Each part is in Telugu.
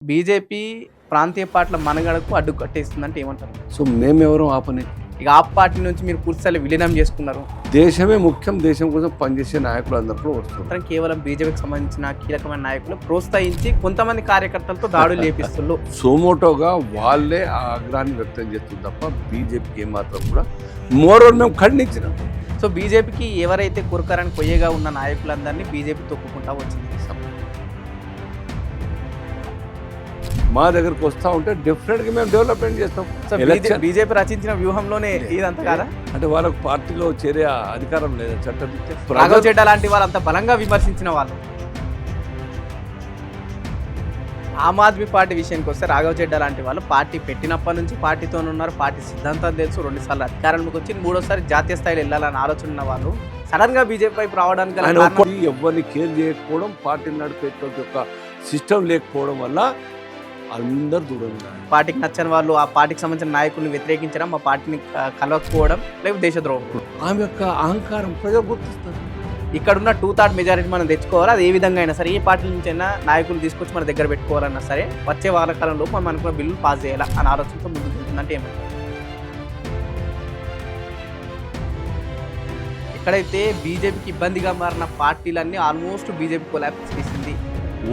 బీజేపీ ప్రాంతీయ పార్టీల మనుగడకు అడ్డు కట్టేస్తుందంటే ఏమంటారు? సో మేమెవరం ఆపని. ఇక ఆ పార్టీ నుంచి మీరు పూర్తిస్థాయిలో విలీనం చేసుకున్నారు. దేశమే ముఖ్యం, దేశం కోసం పనిచేసే నాయకులు అందరూ కూడా వస్తున్నారు. మాత్రం కేవలం బీజేపీకి సంబంధించిన కీలకమైన నాయకులు ప్రోత్సహించి కొంతమంది కార్యకర్తలతో దాడులు చేపిస్తున్నారు. సోమోటోగా వాళ్ళే ఆ ఆగ్రహాన్ని వ్యక్తం చేస్తుంది తప్ప బీజేపీకి ఏమాత్రం కూడా మోరల్ మేము ఖండించినాం. సో బీజేపీకి ఎవరైతే కురకరానికి పొయ్యేగా ఉన్న నాయకులందరినీ బీజేపీ తొక్కుకుంటా వచ్చింది. మా దగ్గరకు వస్తూ ఉంటే డెఫినెట్గా మేము డెవలప్మెంట్ చేస్తాం. సో బీజేపీ రచించిన వ్యూహంలోనే ఇదంతా కాదా? అంటే వాళ్ళకు పార్టీలో చేరే అధికారం లేదా? చట్టం రాఘవ్ చెడ్డ లాంటి వాళ్ళు అంత బలంగా విమర్శించిన వాళ్ళు. ఆమ్ ఆద్మీ పార్టీ విషయానికి వస్తే రాఘవ్ చెడ్డ లాంటి వాళ్ళు పార్టీ పెట్టినప్పటి నుంచి పార్టీతోనే ఉన్నారు. పార్టీ సిద్ధాంతాలు తెలుసు. 2 సార్లు అధికారంలోకి వచ్చి 3ోసారి జాతీయ స్థాయిలో వెళ్ళాలని ఆలోచన ఉన్న వాళ్ళు సడన్ గా బీజేపీ వైపు రావడానికి ఎవరిని కేర్ చేయకపోవడం, పార్టీని నడిపేటువంటి యొక్క సిస్టమ్ లేకపోవడం వల్ల అందరు దూరం ఉన్నారు. పార్టీకి నచ్చని వాళ్ళు ఆ పార్టీకి సంబంధించిన నాయకుల్ని వ్యతిరేకించడం, ఆ పార్టీని కలవకపోవడం, లేకపోతే దేశద్రోహం. ఆమె యొక్క అహంకారం ప్రజలు గుర్తిస్తారు. ఇక్కడున్న 2/3 మెజారిటీ మనం తెచ్చుకోవాలి. అది ఏ విధంగా అయినా సరే, ఏ పార్టీ నుంచి అయినా నాయకులు తీసుకొచ్చి మన దగ్గర పెట్టుకోవాలన్నా సరే వచ్చే వారకాలంలో మనం అనుకున్న బిల్లు పాస్ చేయాలి అనే ఆలోచనతో ముందుకు వెళ్తుందంటే ఏమంటారు? ఎక్కడైతే బీజేపీకి ఇబ్బందిగా మారిన పార్టీలన్నీ ఆల్మోస్ట్ బీజేపీ కొలాప్స్ చేసింది.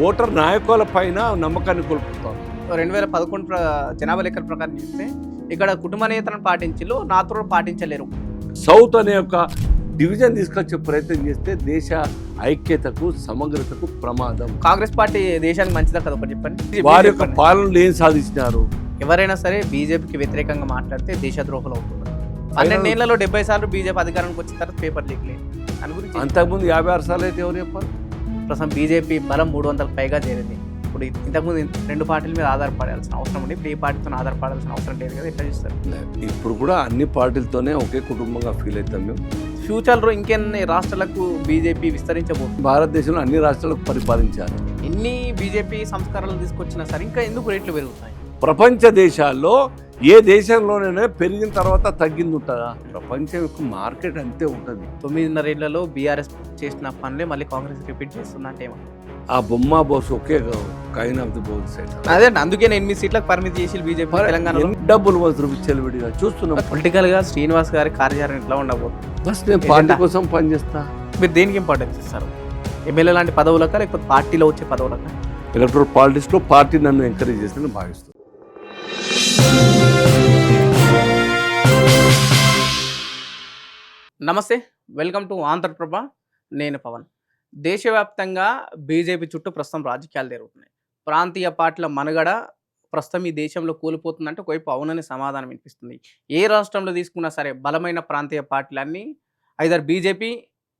ఓటర్ నాయకుల పైన నమ్మకాన్ని కోల్పోతారు. 2011 జనాభా లెక్కల ప్రకారం చూస్తే ఇక్కడ కుటుంబ నేతలను పాటించలు, నాతో పాటించలేరు. సౌత్ అనే యొక్క డివిజన్ తీసుకొచ్చే ప్రయత్నం చేస్తే దేశ ఐక్యతకు, సమగ్రతకు ప్రమాదం. కాంగ్రెస్ పార్టీ దేశానికి మంచిదా కదా? ఒకటి చెప్పండి. వారి యొక్క పాలనలు ఏం సాధించినారు? ఎవరైనా సరే బీజేపీకి వ్యతిరేకంగా మాట్లాడితే దేశద్రోహులు అవుతున్నారు. 12 ఏళ్లలో 70 సార్లు బీజేపీ అధికారానికి వచ్చిన తర్వాత పేపర్ లీక్ లేదు అని గురించి. అంతకుముందు 56 సార్లు అయితే ఎవరు చెప్పారు? ప్రస్తుతం బీజేపీ బలం 300కు పైగా చేరింది. ఇప్పుడు ఇంతకుముందు 2 పార్టీల మీద ఆధారపడాల్సిన అవసరం ఉంది. ఇప్పుడు ఏ పార్టీతో ఆధారపడాల్సిన అవసరం లేదు కదా? ఎట్లా చూస్తారు? ఇప్పుడు కూడా అన్ని పార్టీలతోనే ఒకే కుటుంబంగా ఫీల్ అవుతాం మేము. ఫ్యూచర్లో ఇంకెన్ని రాష్ట్రాలకు బీజేపీ విస్తరించబోతుంది? భారతదేశంలో అన్ని రాష్ట్రాలకు పరిపాలించాలి. ఎన్ని బీజేపీ సంస్కరణలు తీసుకొచ్చినా సరే ఇంకా ఎందుకు రేట్లు పెరుగుతాయి? ప్రపంచ దేశాల్లో ఏ దేశంలోనైనా పెరిగిన తర్వాత తగ్గింది ఉంటుందా? ప్రపంచం యొక్క మార్కెట్ అంతే ఉంటుంది. 9.5 ఏళ్లలో బీఆర్ఎస్ చేసిన పనులే మళ్ళీ కాంగ్రెస్ రిపీట్ చేస్తుందంటే ఏమో. ఆ బొమ్మ బోస్ ఒకే కైన్ ఆఫ్ ది బోల్స్ అదే అందుకే 8 సీట్లకు పరిమితి చేసి బీజేపీ తెలంగాణలో డబ్బులు వసూలు విడిగా చూస్తున్నాం. పొలిటికల్ గా శ్రీనివాస్ గారి కార్యాలయం ఎట్లా ఉండబోతుంది? బస్ నేను పార్టీ కోసం పనిచేస్తా. మీరు దేనికి ఇంపార్టెన్స్ ఇస్తారు? ఎమ్మెల్యే లాంటి పదవులక, లేకపోతే పార్టీలో వచ్చే పదవులక? ఎలక్ట్రల్ పాలిటిక్స్ లో పార్టీ నన్ను ఎంకరేజ్ చేస్తుందని భావిస్తాను. నమస్తే, వెల్కమ్ టు ఆంధ్రప్రభ. నేను పవన్. దేశవ్యాప్తంగా బీజేపీ చుట్టూ ప్రస్తుతం రాజకీయాలు జరుగుతున్నాయి. ప్రాంతీయ పార్టీల మనుగడ ప్రస్తుతం ఈ దేశంలో కూలిపోతుందంటే ఒకవైపు అవునని సమాధానం వినిపిస్తుంది. ఏ రాష్ట్రంలో తీసుకున్నా సరే బలమైన ప్రాంతీయ పార్టీలన్నీ ఐదర్ బీజేపీ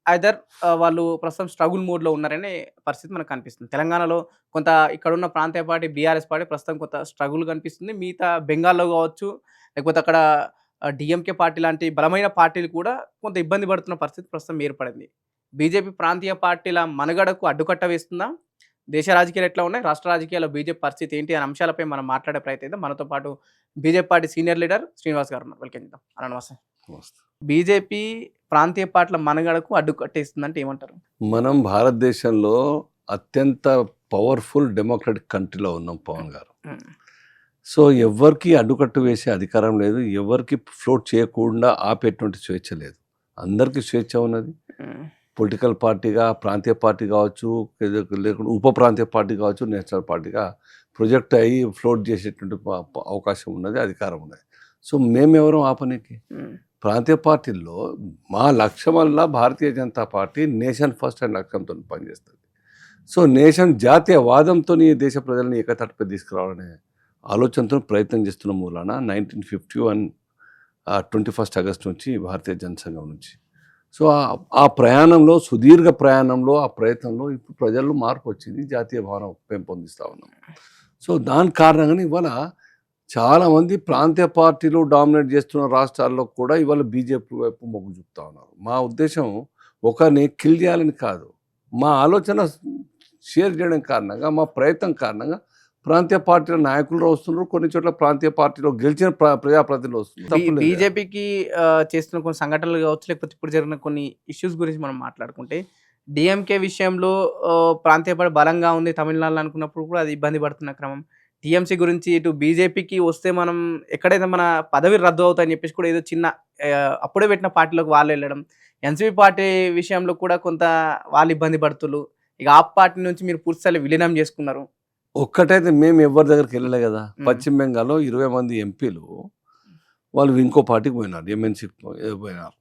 ఐదర్ వాళ్ళు ప్రస్తుతం స్ట్రగుల్ మోడ్లో ఉన్నారనే పరిస్థితి మనకు కనిపిస్తుంది. తెలంగాణలో కొంత ఇక్కడున్న ప్రాంతీయ పార్టీ బీఆర్ఎస్ పార్టీ ప్రస్తుతం కొంత స్ట్రగుల్ కనిపిస్తుంది. మిగతా బెంగాల్లో కావచ్చు, లేకపోతే అక్కడ డిఎంకే పార్టీ లాంటి బలమైన పార్టీలు కూడా కొంత ఇబ్బంది పడుతున్న పరిస్థితి ప్రస్తుతం ఏర్పడింది. బీజేపీ ప్రాంతీయ పార్టీల మనుగడకు అడ్డుకట్ట వేస్తుందా? దేశ రాజకీయాలు ఎట్లా ఉన్నాయి, రాష్ట్ర రాజకీయాల్లో బీజేపీ పరిస్థితి ఏంటి అనే అంశాలపై మనం మాట్లాడే ప్రయత్నం. మనతో పాటు BJP party senior leader Srinivas గారు ఉన్నారు. వెల్కమ్ చేద్దాం. అన్న నమస్తే. బీజేపీ ప్రాంతీయ పార్టీల మనుగడకు అడ్డుకట్టేస్తుందంటే ఏమంటారు? మనం భారతదేశంలో అత్యంత పవర్ఫుల్ డెమోక్రటిక్ కంట్రీలో ఉన్నాం పవన్ గారు. సో ఎవరికి అడ్డుకట్టు వేసే అధికారం లేదు, ఎవరికి ఫ్లోట్ చేయకుండా ఆపేటువంటి స్వేచ్ఛ లేదు. అందరికీ స్వేచ్ఛ ఉన్నది. పొలిటికల్ పార్టీగా ప్రాంతీయ పార్టీ కావచ్చు, లేకుంటే ఉప ప్రాంతీయ పార్టీ కావచ్చు, నేషనల్ పార్టీగా ప్రొజెక్ట్ అయ్యి ఫ్లోట్ చేసేటువంటి అవకాశం ఉన్నది, అధికారం ఉన్నది. సో మేమెవరం ఆపనికి? ప్రాంతీయ పార్టీల్లో మా లక్ష్యం వల్ల Bharatiya Janata party nation first అనే లక్ష్యంతో పనిచేస్తుంది. సో నేషన్ జాతీయవాదంతో దేశ ప్రజల్ని ఏకతాటిపై తీసుకురావాలనే ఆలోచనతో ప్రయత్నం చేస్తున్న మూలాన 1951 21 ఆగస్టు నుంచి భారతీయ జనసంఘం నుంచి సో ఆ ప్రయాణంలో, సుదీర్ఘ ప్రయాణంలో, ఆ ప్రయత్నంలో ఇప్పుడు ప్రజల్లో మార్పు వచ్చింది. జాతీయ భావన పెంపొందిస్తూ ఉన్నాం. సో దాని కారణంగానే ఇవాళ చాలామంది ప్రాంతీయ పార్టీలు డామినేట్ చేస్తున్న రాష్ట్రాల్లో కూడా ఇవాళ బీజేపీ వైపు మొగ్గు చూపుతూ ఉన్నారు. మా ఉద్దేశం ఒకరిని కిల్ చేయాలని కాదు, మా ఆలోచన షేర్ చేయడం కారణంగా, మా ప్రయత్నం కారణంగా ప్రాంతీయ పార్టీల నాయకులు వస్తున్నారు. కొన్ని చోట్ల ప్రాంతీయ పార్టీలో గెలిచిన ప్రజాప్రతినిధులు వస్తున్నారు. బీజేపీకి చేస్తున్న కొన్ని సంఘటనలు కావచ్చు, లేకపోతే ఇప్పుడు జరిగిన కొన్ని ఇష్యూస్ గురించి మనం మాట్లాడుకుంటే డీఎంకే విషయంలో ప్రాంతీయ పార్టీ బలంగా ఉంది తమిళనాడులో అనుకున్నప్పుడు కూడా అది ఇబ్బంది పడుతున్న క్రమం. టీఎంసీ గురించి ఇటు బీజేపీకి వస్తే మనం ఎక్కడైతే మన పదవి రద్దు అవుతాయని చెప్పేసి కూడా ఏదో చిన్న అప్పుడే పెట్టిన పార్టీలోకి వాళ్ళు వెళ్ళడం. ఎన్‌సీపీ పార్టీ విషయంలో కూడా కొంత వాళ్ళు ఇబ్బంది పడుతుర్రు. ఇక ఆప్ పార్టీ నుంచి మీరు పూర్తి స్థాయిలో విలీనం చేసుకున్నారు. ఒక్కటైతే మేము ఎవరి దగ్గరికి వెళ్ళలే కదా. హ్మ్. పశ్చిమ బెంగాల్‌లో 20 మంది ఎంపీలు వాళ్ళు ఇంకో పార్టీకి పోయినారు. ఎంఎన్‌సీ పోయినారు.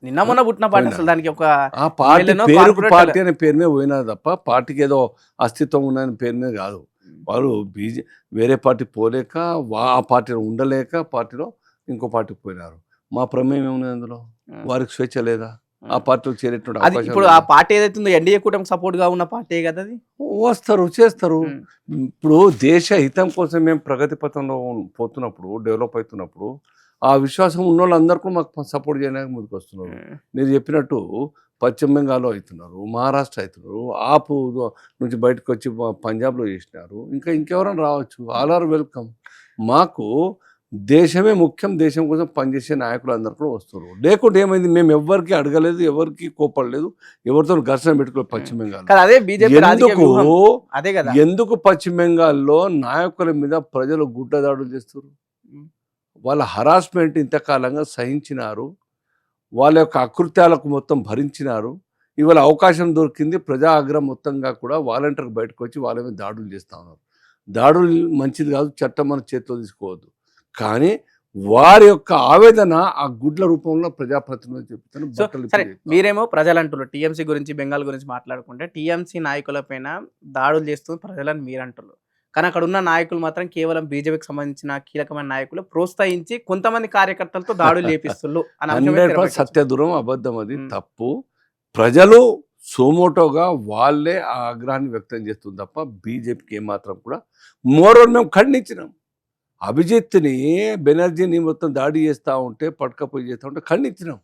నిన్న మొన్న పుట్టిన పార్టీ పోయినారు. అసలు దానికి ఒక ఆ పార్టీ ఎమ్మెల్యేనో పేరుకు కార్పొరేటర్ పార్టీ అనే పేరు మీద పోయినారు తప్ప పార్టీకి ఏదో అస్తిత్వం ఉన్నదని పేరు మీద కాదు. వాళ్ళు వేరే పార్టీ పోలేక ఆ పార్టీలో ఉండలేక పార్టీలో ఇంకో పార్టీకి పోయినారు. మా ప్రమేయం ఏమున్నది అందులో? వారికి స్వేచ్ఛ లేదా? ఆ పార్టీలో చేరేటువంటి అది అవకాశం ఇప్పుడు ఆ లేదా? పార్టీ ఏదైతే ఉందో ఎన్డీఏ కూటమికి సపోర్ట్‌గా ఉన్న పార్టీయే కదా అది. వస్తారు, చేస్తారు. హ్మ్. ఇప్పుడు దేశ హితం కోసం మేము ప్రగతి పథంలో పోతున్నప్పుడు, డెవలప్ అవుతున్నప్పుడు ఆ విశ్వాసం ఉన్నోళ్ళందరూ కూడా మాకు సపోర్ట్ చేయడానికి ముందుకొస్తున్నారు. హ్మ్. మీరు చెప్పినట్టు పశ్చిమ బెంగాల్‌లో అవుతున్నారు, మహారాష్ట్ర అవుతున్నారు, ఆపు నుంచి బయటకు వచ్చి పంజాబ్‌లో చేసినారు. ఇంకెవరైనా రావచ్చు. All are welcome. మాకు దేశమే ముఖ్యం. దేశం కోసం పనిచేసే నాయకులు అందరూ కూడా వస్తున్నారు. లేకుంటే ఏమైంది? మేము ఎవ్వరికీ అడగలేదు, ఎవరికీ కోప్పడలేదు, ఎవరితోని ఘర్షణ పెట్టుకోలేదు పశ్చిమ బెంగాల్‌లో. కానీ అదే బీజేపీ రాజకీయ ఎందుకు వ్యూహం. అదే కదా. ఎందుకు పశ్చిమ బెంగాల్లో నాయకుల మీద ప్రజలు గుడ్డ దాడులు చేస్తున్నారు? హ్మ్. వాళ్ళ హరాస్మెంట్ ఇంతకాలంగా సహించినారు. వాళ్ళ యొక్క అకృత్యాలకు మొత్తం భరించినారు. ఇవాళ అవకాశం దొరికింది. ప్రజా ఆగ్రహం మొత్తంగా కూడా వాలంటీర్‌గా బయటకు వచ్చి వాళ్ళ మీద దాడులు చేస్తా ఉన్నారు. దాడులు మంచిది కాదు. చట్టం మన చేతిలో తీసుకోవద్దు. కానీ వారి యొక్క ఆవేదన ఆ గుడ్ల రూపంలో ప్రజాప్రతినిధులు చెప్తాను. సో బట్టలు సరే, ఇప్పి చెప్తా. మీరేమో ప్రజలంటున్నారు. టీఎంసీ గురించి, బెంగాల్ గురించి మాట్లాడుకుంటే టీఎంసీ నాయకులపైన దాడులు చేస్తూ ప్రజలని మీరంటున్నారు. కానీ అక్కడున్న నాయకులు మాత్రం కేవలం బీజేపీకి సంబంధించిన కీలకమైన నాయకులు ప్రోత్సహించి కొంతమంది కార్యకర్తలతో దాడులు చేపిస్తుళ్ళు అనే అంశం అయితే 100% తెరపైకొచ్చింది. సత్యదూరం, అబద్ధం అది. హ్మ్. తప్పు. ప్రజలు సోమోటోగా వాళ్ళే ఆ ఆగ్రహాన్ని వ్యక్తం చేస్తుంది తప్ప బీజేపీకి ఏమాత్రం కూడా మోరోల్ మేము ఖండించినాం. అభిజిత్‌ని, బెనర్జీని మొత్తం దాడి చేస్తా ఉంటే, పట్టుకపోయి చేస్తా ఉంటే ఖండించినాం.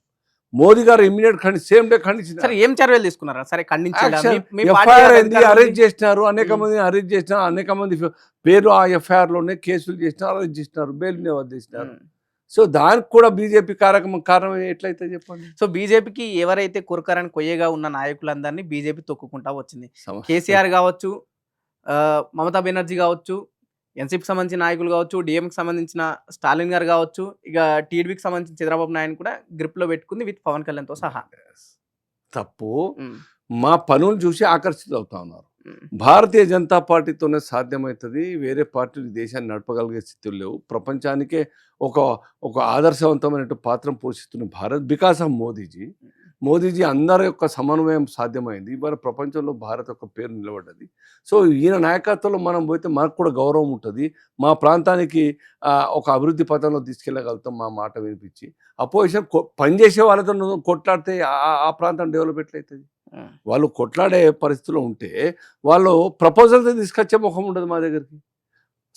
మోదీ గారు ఇమ్మీడియేట్ సేమ్ డే సరే, ఖండించినారు. ఏం చర్యలు తీసుకున్నారా? సరే, ఖండించేలా మీ యాక్షన్ మీ పార్టీ ఎఫ్ఐఆర్ ఏది అయింది, అధికారంలో ఉంది? అరెస్ట్ చేసినారు. అనేక హ్మ్. మందిని అరెస్ట్ చేసినారు. అనేక మంది పేర్లు ఆ ఎఫ్ఐఆర్‌లోనే కేసులు చేసినారు, అరెస్ట్ చేసినారు, బెయిల్ మీద వదిలేసినారు. హ్మ్. సో దానికి కూడా బీజేపీ కారణం ఎట్లయితే చెప్పండి? సో బీజేపీకి ఎవరైతే కురకరని కొయ్యగా ఉన్న నాయకులందరినీ బీజేపీ తొక్కుకుంటా వచ్చింది. సమ కేసీఆర్ గావచ్చు, మమతా బెనర్జీ గావచ్చు, ఎన్‌సీపీకి సంబంధించిన నాయకులు గావచ్చు, డీఎంకి సంబంధించిన స్టాలిన్ గారు గావచ్చు, ఇక టీడీపీకి సంబంధించిన చంద్రబాబు నాయుడుని కూడా గ్రిప్‌లో పెట్టుకుంది విత్ పవన్ కళ్యాణ్‌తో సహా. తప్పు. హ్మ్. మా పనులు చూసి ఆకర్షితులవుతా ఉన్నారు. హ్మ్. భారతీయ జనతా పార్టీతోనే సాధ్యమవుతది. వేరే పార్టీలు ఈ దేశాన్ని నడపగలిగే స్థితులు లేవు. ప్రపంచానికే ఒక ఒక ఆదర్శవంతమైన పాత్రను పోషిస్తున్న భారత్ బికాస్ ఆఫ్ మోదీజీ. మోదీజీ అందరి యొక్క సమన్వయం సాధ్యమైంది. ఇవాళ ప్రపంచంలో భారత్ యొక్క పేరు నిలబడ్డది. సో ఈయన నాయకత్వంలో మనం పోతే మనకు కూడా గౌరవం ఉంటది. మా ప్రాంతానికి ఒక అభివృద్ధి పథంలో తీసుకెళ్ళగలుగుతాం మా మాట వినిపించి. అపోజిషన్ పనిచేసే వాళ్ళతో కొట్లాడితే ఆ ప్రాంతం డెవలప్ ఎట్లయితది? హ్మ్. వాళ్ళు కొట్లాడే పరిస్థితిలో ఉంటే, వాళ్ళు ప్రపోజల్స్ తీసుకొచ్చే మొహం ఉండదు మా దగ్గరికి.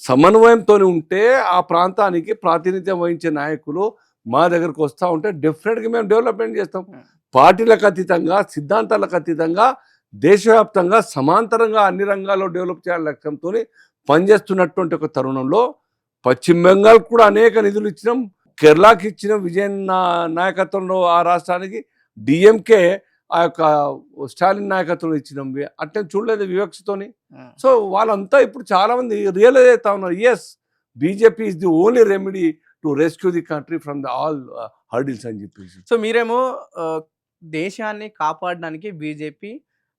సమన్వయంతోని ఉంటే ఆ ప్రాంతానికి ప్రాతినిధ్యం వహించే నాయకులు మా దగ్గరకు వస్తా ఉంటే డెఫినెట్‌గా మేము డెవలప్‌మెంట్ చేస్తాం. హ్మ్. పార్టీలకు అతీతంగా, సిద్ధాంతాలకు అతీతంగా, దేశవ్యాప్తంగా సమాంతరంగా అన్ని రంగాల్లో డెవలప్ చేయాలనే లక్ష్యంతోని పనిచేస్తున్నటువంటి ఒక తరుణంలో పశ్చిమ బెంగాల్ కూడా అనేక నిధులు ఇచ్చినాం. కేరళకి ఇచ్చినాం. విజయన్ నాయకత్వంలో ఆ రాష్ట్రానికి డీఎంకే ఆ యొక్క స్టాలిన్ నాయకత్వంలో ఇచ్చినాం. అట్టే చూడలేదు వివక్షతోని. హ్మ్. సో వాళ్ళంతా ఇప్పుడు చాలామంది రియలైజ్ అవుతా ఉన్నారు. Yes, BJP is the only remedy to rescue the country from the all hurdles అని చెప్పేసి. సో మీరేమో దేశాన్ని కాపాడడానికి బీజేపీ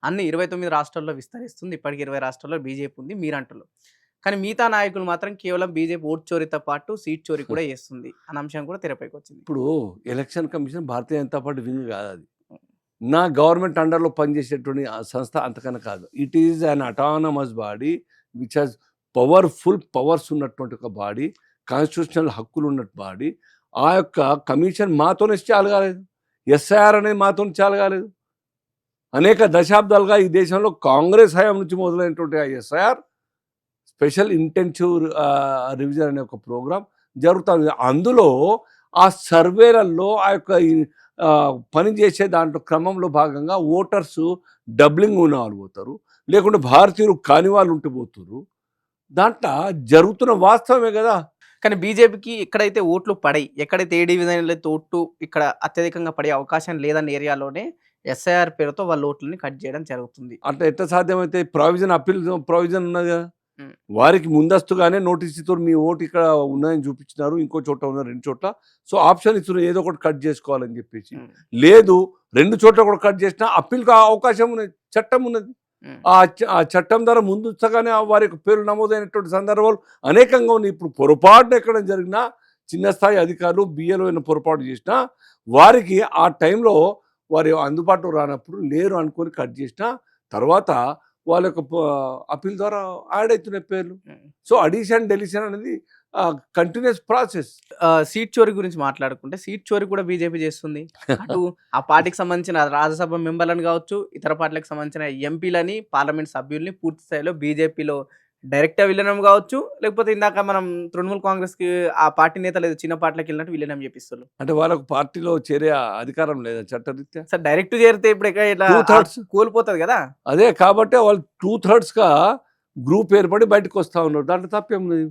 అన్ని 29 రాష్ట్రాల్లో విస్తరిస్తుంది. ఇప్పటికి 20 రాష్ట్రాల్లో బీజేపీ ఉంది మీరంటున్నారు. కానీ మిగతా నాయకులు మాత్రం కేవలం బీజేపీ ఓట్ చోరీతో పాటు సీట్ చోరీ కూడా చేస్తుంది అన్న అంశం కూడా తెరపైకొచ్చింది. ఇప్పుడు election commission Bharatiya Janata party wing కాదు అది. నా గవర్నమెంట్ అండర్‌లో పనిచేసేటువంటి ఆ సంస్థ అంతకన్నా కాదు. It is an autonomous body which has powers ఉన్నటువంటి ఒక బాడీ, కాన్స్టిట్యూషనల్ హక్కులు ఉన్న బాడీ. ఆ యొక్క కమిషన్ మాతోనే చాలు కాలేదు. ఎస్ఐఆర్ అనేది మాతోనే చాలు కాలేదు. అనేక దశాబ్దాలుగా ఈ దేశంలో కాంగ్రెస్ హయాం నుంచి మొదలైనటువంటి ఆ ఎస్ఐఆర్ స్పెషల్ ఇంటెన్సివ్ రివిజన్ అనే ఒక ప్రోగ్రామ్ జరుగుతుంది. అందులో ఆ సర్వేలలో ఆ యొక్క పని చేసే దాంట్లో క్రమంలో భాగంగా ఓటర్స్ డబ్లింగ్ ఉన్న వాళ్ళు పోతారు, లేకుంటే భారతీయులు కాని వాళ్ళు ఉంటూ పోతారు. దాంట్లో జరుగుతున్న వాస్తవమే కదా. కానీ బీజేపీకి ఎక్కడైతే ఓట్లు పడయి, ఎక్కడైతే ఏ డివిజన్‌లో అయితే ఓట్లు ఇక్కడ అత్యధికంగా పడే అవకాశం లేదన్న ఏరియాలోనే ఎస్ఐఆర్ పేరుతో వాళ్ళ ఓట్లని కట్ చేయడం జరుగుతుంది. అట్లా ఎట్లా సాధ్యమైతే అప్పీల్ ప్రొవిజన్ ఉన్నది కదా. ఉమ్, వారికి ముందస్తుగానే నోటీస్ ఇస్తారు, మీ ఓటు ఇక్కడ ఉన్నాయని చూపించినారు, ఇంకో చోట ఉన్నారు, 2 చోట్ల. సో ఆప్షన్ ఇస్తున్నారు ఏదో ఒకటి కట్ చేసుకోవాలని చెప్పేసి. ఉమ్, లేదు 2 చోట్ల కూడా కట్ చేసినా అప్పీల్కి అవకాశం ఉన్నది, చట్టం ఉన్నది. ఉమ్, ఆ చట్టం ద్వారా ముందుగానే వారి యొక్క పేర్లు నమోదైనటువంటి సందర్భాలు అనేకంగా ఉన్నాయి. ఇప్పుడు పొరపాటున ఎక్కడ జరిగినా చిన్న స్థాయి అధికారులు బిఏలో పొరపాటు చేసినా వారికి ఆ టైంలో వారి అందుబాటులో రానప్పుడు లేరు అనుకొని కట్ చేసిన తర్వాత వాళ్ళ యొక్క అప్పీల్ ద్వారా యాడ్ అవుతున్నాయి పేర్లు. ఉమ్. సో అడిషన్ డెలిషన్ అనేది కంటిన్యూస్ ప్రాసెస్. సీట్ చోరీ గురించి మాట్లాడుకుంటే సీట్ చోరీ కూడా బీజేపీ చేస్తుంది. అటు ఆ పార్టీకి సంబంధించిన రాజ్యసభ మెంబర్లను కావచ్చు, ఇతర పార్టీలకు సంబంధించిన ఎంపీలని, పార్లమెంట్ సభ్యుల్ని పూర్తి స్థాయిలో బీజేపీలో డైరెక్ట్గా విలీనం కావచ్చు, లేకపోతే ఇందాక మనం తృణమూల్ కాంగ్రెస్కి ఆ పార్టీ నేతలు ఏదో చిన్న పార్టీలకు వెళ్ళినట్టు విలీనం చేపిస్తారు. అంటే వాళ్ళకు పార్టీలో చేరే అధికారం లేదా చట్టరీత్యా? సార్ డైరెక్ట్ చేరితే ఇప్పుడు ఇట్లా 2/3 కోల్పోతుంది కదా. అదే కాబట్టి వాళ్ళు 2/3గా గ్రూప్ ఏర్పడి బయటకు వస్తా ఉన్నారు. దాంట్లో తప్పేం లేదు.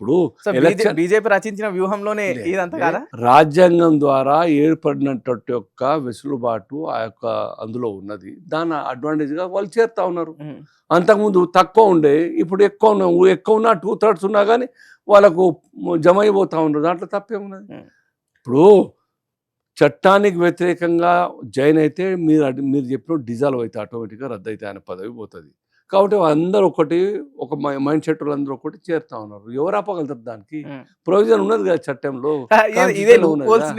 ఇప్పుడు సో ఎలక్షన్ బీజేపీ రచించిన వ్యూహంలోనే ఇదంతా కదా. రాజ్యాంగం ద్వారా ఏర్పడినటువంటి యొక్క వెసులుబాటు ఆ యొక్క అందులో ఉన్నది. దాని అడ్వాంటేజ్గా వాళ్ళు చేరుతా ఉన్నారు. ఉమ్, అంతకుముందు తక్కువ ఉండే, ఇప్పుడు ఎక్కువ ఉన్నా 2/3 ఉన్నా కానీ వాళ్ళకు జమ అయిపోతా ఉన్నారు. దాంట్లో తప్పేమున్నది. ఉమ్, ఇప్పుడు చట్టానికి వ్యతిరేకంగా జాయిన్ అయితే మీరు చెప్పిన డిజాల్వ్ అయితే ఆటోమేటిక్గా రద్దు అయితే ఆయన పదవి పోతుంది. కాబట్టి అందరూ ఒక మైండ్ సెట్ అందరూ ఒకటి చేరుతా ఉన్నారు. ఎవరు ఆపగలుగుతారు? దానికి ఉమ్. ప్రొవిజన్ ఉన్నది కదా చట్టంలో. ఇదే లూపోల్స్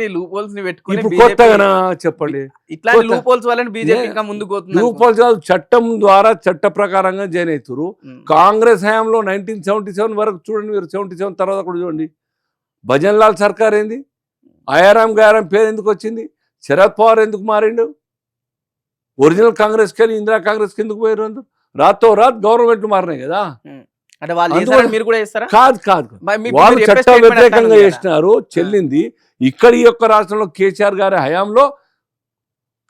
ని పెట్టుకొని ఇప్పుడు BJP కొత్తగా చెప్పండి, ఇట్లాంటి కొత్త- లూపోల్స్ వల్ల బీజేపీ ఇంకా ముందుకు పోతుంది అనుకో. లూపోల్స్ కాదు, చట్టం ద్వారా చట్ట ప్రకారంగా జాయిన్ అవుతారు. ఉమ్, కాంగ్రెస్ హయాంలో 1977 వరకు చూడండి, మీరు 77 తర్వాత కూడా చూడండి. భజన్ లాల్ సర్కార్ ఏంది, ఆయారాం గయారాం పేరు ఎందుకు వచ్చింది, శరద్ పవార్ ఎందుకు మారిండు, ఒరిజినల్ కాంగ్రెస్కి వెళ్ళి ఇందిరా కాంగ్రెస్కి ఎందుకు పోయారు? అందరూ రాత్తో రాత్ గవర్నమెంట్ మారినాయి కదా. ఉమ్. అంటే వాళ్ళు అందువల్ల- చేస్తారని మీరు కూడా చేస్తారా? కాదు మీరు వాళ్ళు చెప్పే చట్ట statement వ్యతిరేకంగా అట్లానే ఉంది కదా. చేసినారు, చెల్లింది. ఇక్కడ ఈ యొక్క రాష్ట్రంలో కేసీఆర్ గారి హయాంలో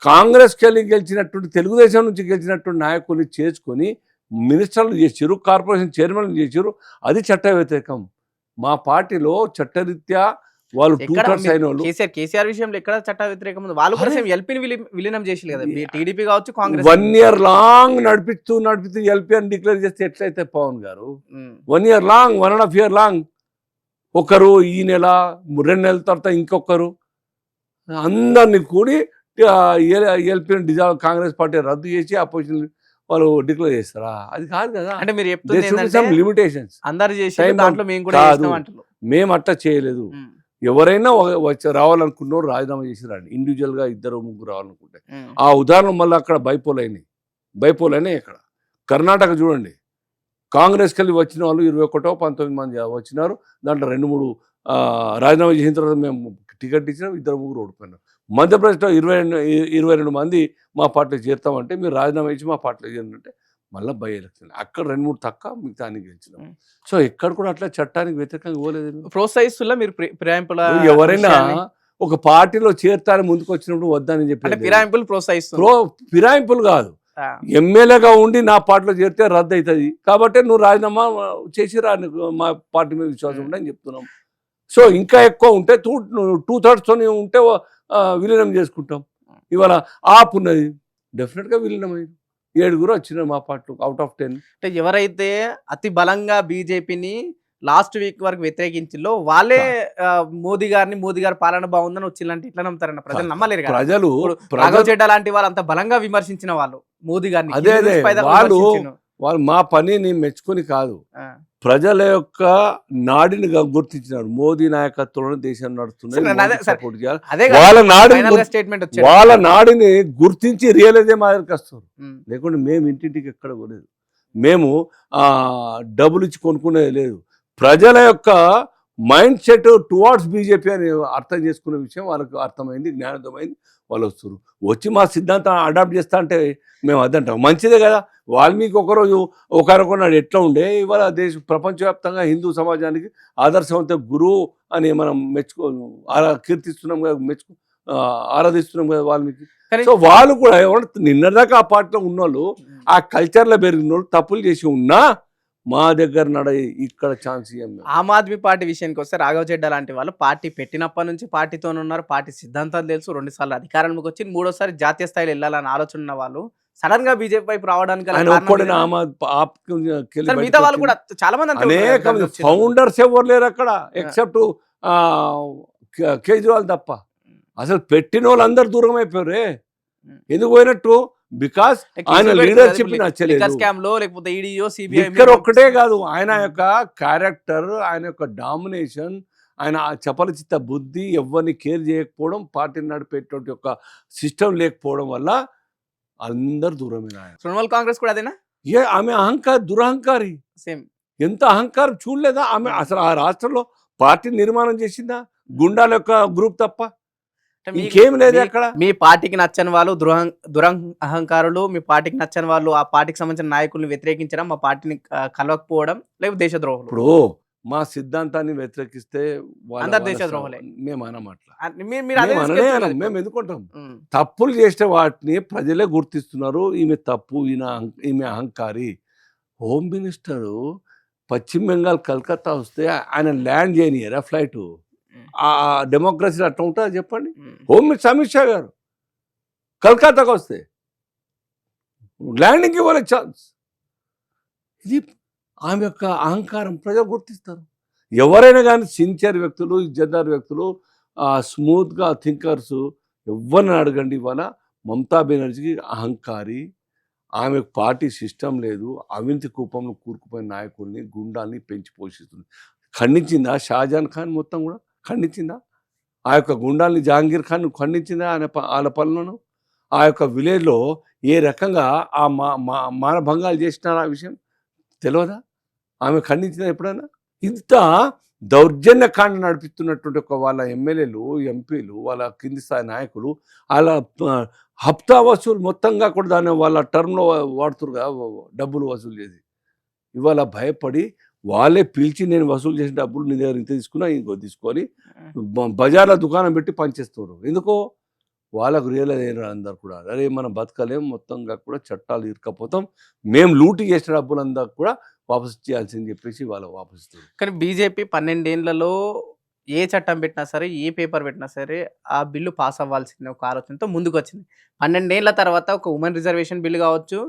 కాంగ్రెస్కి వెళ్ళి గెలిచినటువంటి, తెలుగుదేశం నుంచి గెలిచినటువంటి నాయకుల్ని చేర్చుకొని మినిస్టర్లు చేసారు, కార్పొరేషన్ చైర్మన్లు చేసారు. అది చట్ట వ్యతిరేకం. మా పార్టీలో చట్టరీత్యా వాళ్ళు ఎక్కడ 2/3 అయిన వాళ్ళు కేసీఆర్ విషయంలో ఎక్కడ చట్ట వ్యతిరేకం ఉంది? వాళ్ళు కూడా అరే. సేమ్ ఎల్పీని విలీనం చేసి కదా, టీడీపీ కావచ్చు, కాంగ్రెస్ 1 year లాంగ్ నడిపిస్తూ ఎల్పీ అని డిక్లేర్ చేస్తే ఎట్లయితే పవన్ గారు? ఉమ్, 1 year లాంగ్, 1.5 year లాంగ్, ఒకరు ఈ నెల 2 నెలల తర్వాత ఇంకొకరు అందరినీ కూడి ఎల్పీని డిజాల్వ్, కాంగ్రెస్ పార్టీ రద్దు చేసి అపోజిషన్ వాళ్ళు డిక్లేర్ చేస్తారా? అది కాదు కదా. అంటే మీరు చెప్తుంది ఏంటంటే లిమిటేషన్స్. అందరు చేసి Time దాంట్లో మేము కూడా కాదు. చేసినాం అంటున్నారు. మేము అట్లా చేయలేదు. ఉమ్, ఎవరైనా వచ్చి రావాలనుకున్నారు, రాజీనామా చేసి రండి. ఇండివిజువల్గా 2-3 రావాలనుకుంటే ఉమ్, ఆ ఉదాహరణ మళ్ళీ అక్కడ బైపోల్ అయినాయి. ఇక్కడ కర్ణాటక చూడండి, కాంగ్రెస్కి వెళ్ళి వచ్చిన వాళ్ళు 21-19 మంది వచ్చినారు. దాంట్లో 2-3 రాజీనామా చేసిన తర్వాత మేము టికెట్ ఇచ్చినాం, 2-3 ఓడిపోయినారు. మధ్యప్రదేశ్లో 22 మంది మా పార్టీలో చేరుతామంటే మీరు రాజీనామా ఇచ్చి మా పార్టీలో చేరంటే మళ్ళీ బై ఎలక్షన్ అక్కడ 2-3 తక్కువ, మిగతా అన్ని గెలిచినాం. సో ఎక్కడ కూడా అట్లా చట్టానికి వ్యతిరేకంగా పోలేదు. ప్రోత్సహిస్తున్నా మీరు ఫిరాయింపుల ఎవరైనా విషయాన్ని? ఒక పార్టీలో చేరుతారని ముందుకు వచ్చినప్పుడు వద్దని అంటే చెప్పి ఫిరాయింపులు ప్రోత్సహిస్తున్నారు. ఫిరాయింపులు కాదు, ఆ, ఎమ్మెల్యేగా ఉండి నా పార్టీలో చేరితే రద్దు అవుతుంది కాబట్టి నువ్వు రాజీనామా చేసి రా, నీకు మా పార్టీ మీద విశ్వాసం ఉండని చెప్తున్నాం. సో ఇంకా ఎక్కువ ఉంటే 2/3 ఉంటే విలీనం చేసుకుంటాం. ఇవాళ ఆప్ ఉన్నది, డెఫినెట్గా విలీనం అయింది. 7 వచ్చినారు మా పార్టీలో అవుట్ ఆఫ్ 10. అంటే ఎవరైతే అతి బలంగా బీజేపీని లాస్ట్ వీక్ వరకు వ్యతిరేకించిందో వాళ్ళే మోదీ గారి పాలన బాగుందని వచ్చిందంటే ఇట్లా నమ్ముతారన్న ప్రజలు నమ్మలేరు కదా. ప్రజలు రాఘవ్ చెడ్డా లాంటి వాళ్ళు అంత బలంగా విమర్శించిన వాళ్ళు మోదీ గారిని అదే కింది నుంచి పైదాకా వాళ్ళు విమర్శించిండు. వాళ్ళు మా పనిని మెచ్చుకొని కాదు, ఆ. ప్రజల యొక్క నాడిని గుర్తించినారు. మోదీ నాయకత్వంలో దేశం నడుస్తుంది, సరే, అదే మోదీకి సరే. సపోర్ట్ చేయాలి. అదే వాళ్ళ నాడిని ఫైనల్ గా స్టేట్మెంట్ వచ్చింది. వాళ్ళ నాడిని గుర్తించి రియలైజే మాదిరికి వస్తారు. ఉమ్, లేకుంటే మేము ఇంటింటికి ఎక్కడ పోలేదు, మేము డబ్బులు ఇచ్చి కొనుక్కునేది లేదు. ప్రజల యొక్క మైండ్ సెట్ టువార్డ్స్ బీజేపీ అని అర్థం చేసుకునే విషయం వాళ్ళకి అర్థమైంది, జ్ఞానోదయమైంది. వాళ్ళు వస్తారు, వచ్చి మా సిద్ధాంతం అడాప్ట్ చేస్తా అంటే మేము అదంటాం. మంచిదే కదా. వాల్మీకి ఒకరోజు ఒకరొకనాడు ఎట్లా ఉండే, ఇవాళ ప్రపంచవ్యాప్తంగా హిందూ సమాజానికి ఆదర్శవంత గురువు అని మనం కీర్తిస్తున్నాం కదా, ఆరాధిస్తున్నాం కదా వాల్మీకి. కానీ సో వాళ్ళు కూడా నిన్నదాకా ఆ పార్టీలో ఉన్నోళ్ళు, ఆ కల్చర్లో పెరిగిన వాళ్ళు తప్పులు చేసి ఉన్నా మా దగ్గర ఇక్కడ ఛాన్స్ ఇయ్యం మేము. ఆమ్ ఆద్మీ పార్టీ విషయానికి వస్తే రాఘవ చెడ్డ లాంటి వాళ్ళు పార్టీ పెట్టినప్పటి నుంచి పార్టీతోనే ఉన్నారు. పార్టీ సిద్ధాంతాలు తెలుసు. 2 సార్లు అధికారంలోకి వచ్చి మూడోసారి జాతీయ స్థాయిలో వెళ్ళాలని ఆలోచన ఉన్న వాళ్ళు సడన్ గా బీజేపీ వైపు రావడానికి గల ఆయన కారణం ఒక్కడిన ఏదైనా? సార్, మిగతా వాళ్ళు కూడా చాలా మంది అంతే ఉంటారు అనేక దాంట్లో వచ్చిన వాళ్ళు. ఫౌండర్స్ ఎవరు లేరు అక్కడ ఎక్సెప్ట్ కేజ్రీవాల్ తప్ప. అసలు పెట్టిన వాళ్ళందరూ దూరం అయిపోయారే. ఎందుకు పోయినట్టు? బికాస్ ఆయన లీడర్షిప్ నచ్చలేదు. స్కామ్ లో లేకపోతే ఈడీఓ సిబిఐ ఇక్కడ ఒక్కటే కాదు, ఆయన యొక్క క్యారెక్టర్, ఆయన యొక్క డామినేషన్, ఆయన చపలచిత్త బుద్ధి, ఎవరిని కేర్ చేయకపోవడం, పార్టీని నడిపేటువంటి యొక్క సిస్టమ్ లేకపోవడం వల్ల అందరు దూరమైన ఆయన. తృణమూల్ కాంగ్రెస్ కూడా అదేనా? ఆమె దురహంకారి. సేమ్. ఎంత అహంకారం చూడలేదా ఆమె? అసలు ఆ రాష్ట్రంలో పార్టీ నిర్మాణం చేసిందా? గుండాల యొక్క గ్రూప్ తప్ప ఇంకేం లేదు అక్కడ. మీ పార్టీకి నచ్చని వాళ్ళు అహంకారులు, మీ పార్టీకి నచ్చని వాళ్ళు ఆ పార్టీకి సంబంధించిన నాయకుల్ని వ్యతిరేకించడం, మా పార్టీని కలవకపోవడం, లేకపోతే దేశద్రోహులు. ఇప్పుడు మా సిద్ధాంతాన్ని వ్యతిరేకిస్తే అందరు దేశద్రోహులే. మేము అనమాట్లా, మీరు అదే తీసుకెళ్తున్నారు. మేము ఎందుకుంటాం? తప్పులు చేసే వాటిని ప్రజలే గుర్తిస్తున్నారు. ఈమె తప్పు, ఈమె అహంకారి. హోమ్ మినిస్టరు పశ్చిమ బెంగాల్ కలకత్తా వస్తే ఆయన ల్యాండ్ చేయనియరా ఫ్లైట్? ఆ డెమోక్రసీ అట్లా ఉంటుందా చెప్పండి? హోమ్ మినిస్టర్ అమిత్ షా గారు కలకత్తాకు వస్తే ల్యాండింగ్ ఇవ్వాలి ఛాన్స్. ఇది ఆమె యొక్క అహంకారం ప్రజలు గుర్తిస్తారు. ఎవరైనా కానీ సిన్సియర్ వ్యక్తులు, ఇజ్జతదార్ వ్యక్తులు, స్మూత్గా థింకర్స్ ఎవరిని అడగండి. ఇవాళ మమతా బెనర్జీకి అహంకారి, ఆమె పార్టీ సిస్టమ్ లేదు, అవినీతి కూపంలో కూరుకుపోయిన నాయకుల్ని, గుండాల్ని పెంచి పోషిస్తుంది. ఖండించిందా షాజహాన్ ఖాన్? మొత్తం కూడా ఖండించిందా? ఆ యొక్క గుండాల్ని జహాంగీర్ ఖాన్ ఖండించిందా వాళ్ళ పనులను? ఆ యొక్క విలేజ్లో ఏ రకంగా ఆ మానభంగాలు చేసినారు ఆ విషయం తెలియదా? ఆమె ఖండించిందా ఎప్పుడైనా? ఇంత దౌర్జన్య కాండ నడిపిస్తున్నటువంటి ఒక వాళ్ళ ఎమ్మెల్యేలు, ఎంపీలు, వాళ్ళ కింది స్థాయి నాయకులు వాళ్ళ హప్తా వసూలు మొత్తంగా కూడా దాన్ని వాళ్ళ టర్మ్లో వాడుతురుగా డబ్బులు వసూలు చేసి. ఇవాళ భయపడి వాళ్ళే పిలిచి నేను వసూలు చేసిన డబ్బులు నీ దగ్గర ఇంత తీసుకున్నా, ఇంకో తీసుకొని బజార్లో దుకాణం పెట్టి పనిచేస్తారు. ఎందుకో వాళ్ళకు రియలైజ్ అయినారు అందరు కూడా, అరే మనం బతకలేం, మొత్తంగా కూడా చట్టాలు ఇరకపోతాం, మేము లూటీ చేసిన డబ్బులందరూ కూడా వాపసు చేయాల్సిందని చెప్పేసి వాళ్ళు వాపసు ఇస్తారు. కానీ బీజేపీ 12 ఏళ్లలో ఏ చట్టం పెట్టినా సరే, ఏ పేపర్ పెట్టినా సరే ఆ బిల్లు పాస్ అవ్వాల్సిందే ఒక ఆలోచనతో ముందుకు వచ్చింది. 12 ఏళ్ల తర్వాత ఒక ఉమెన్ రిజర్వేషన్ బిల్లు కావచ్చు,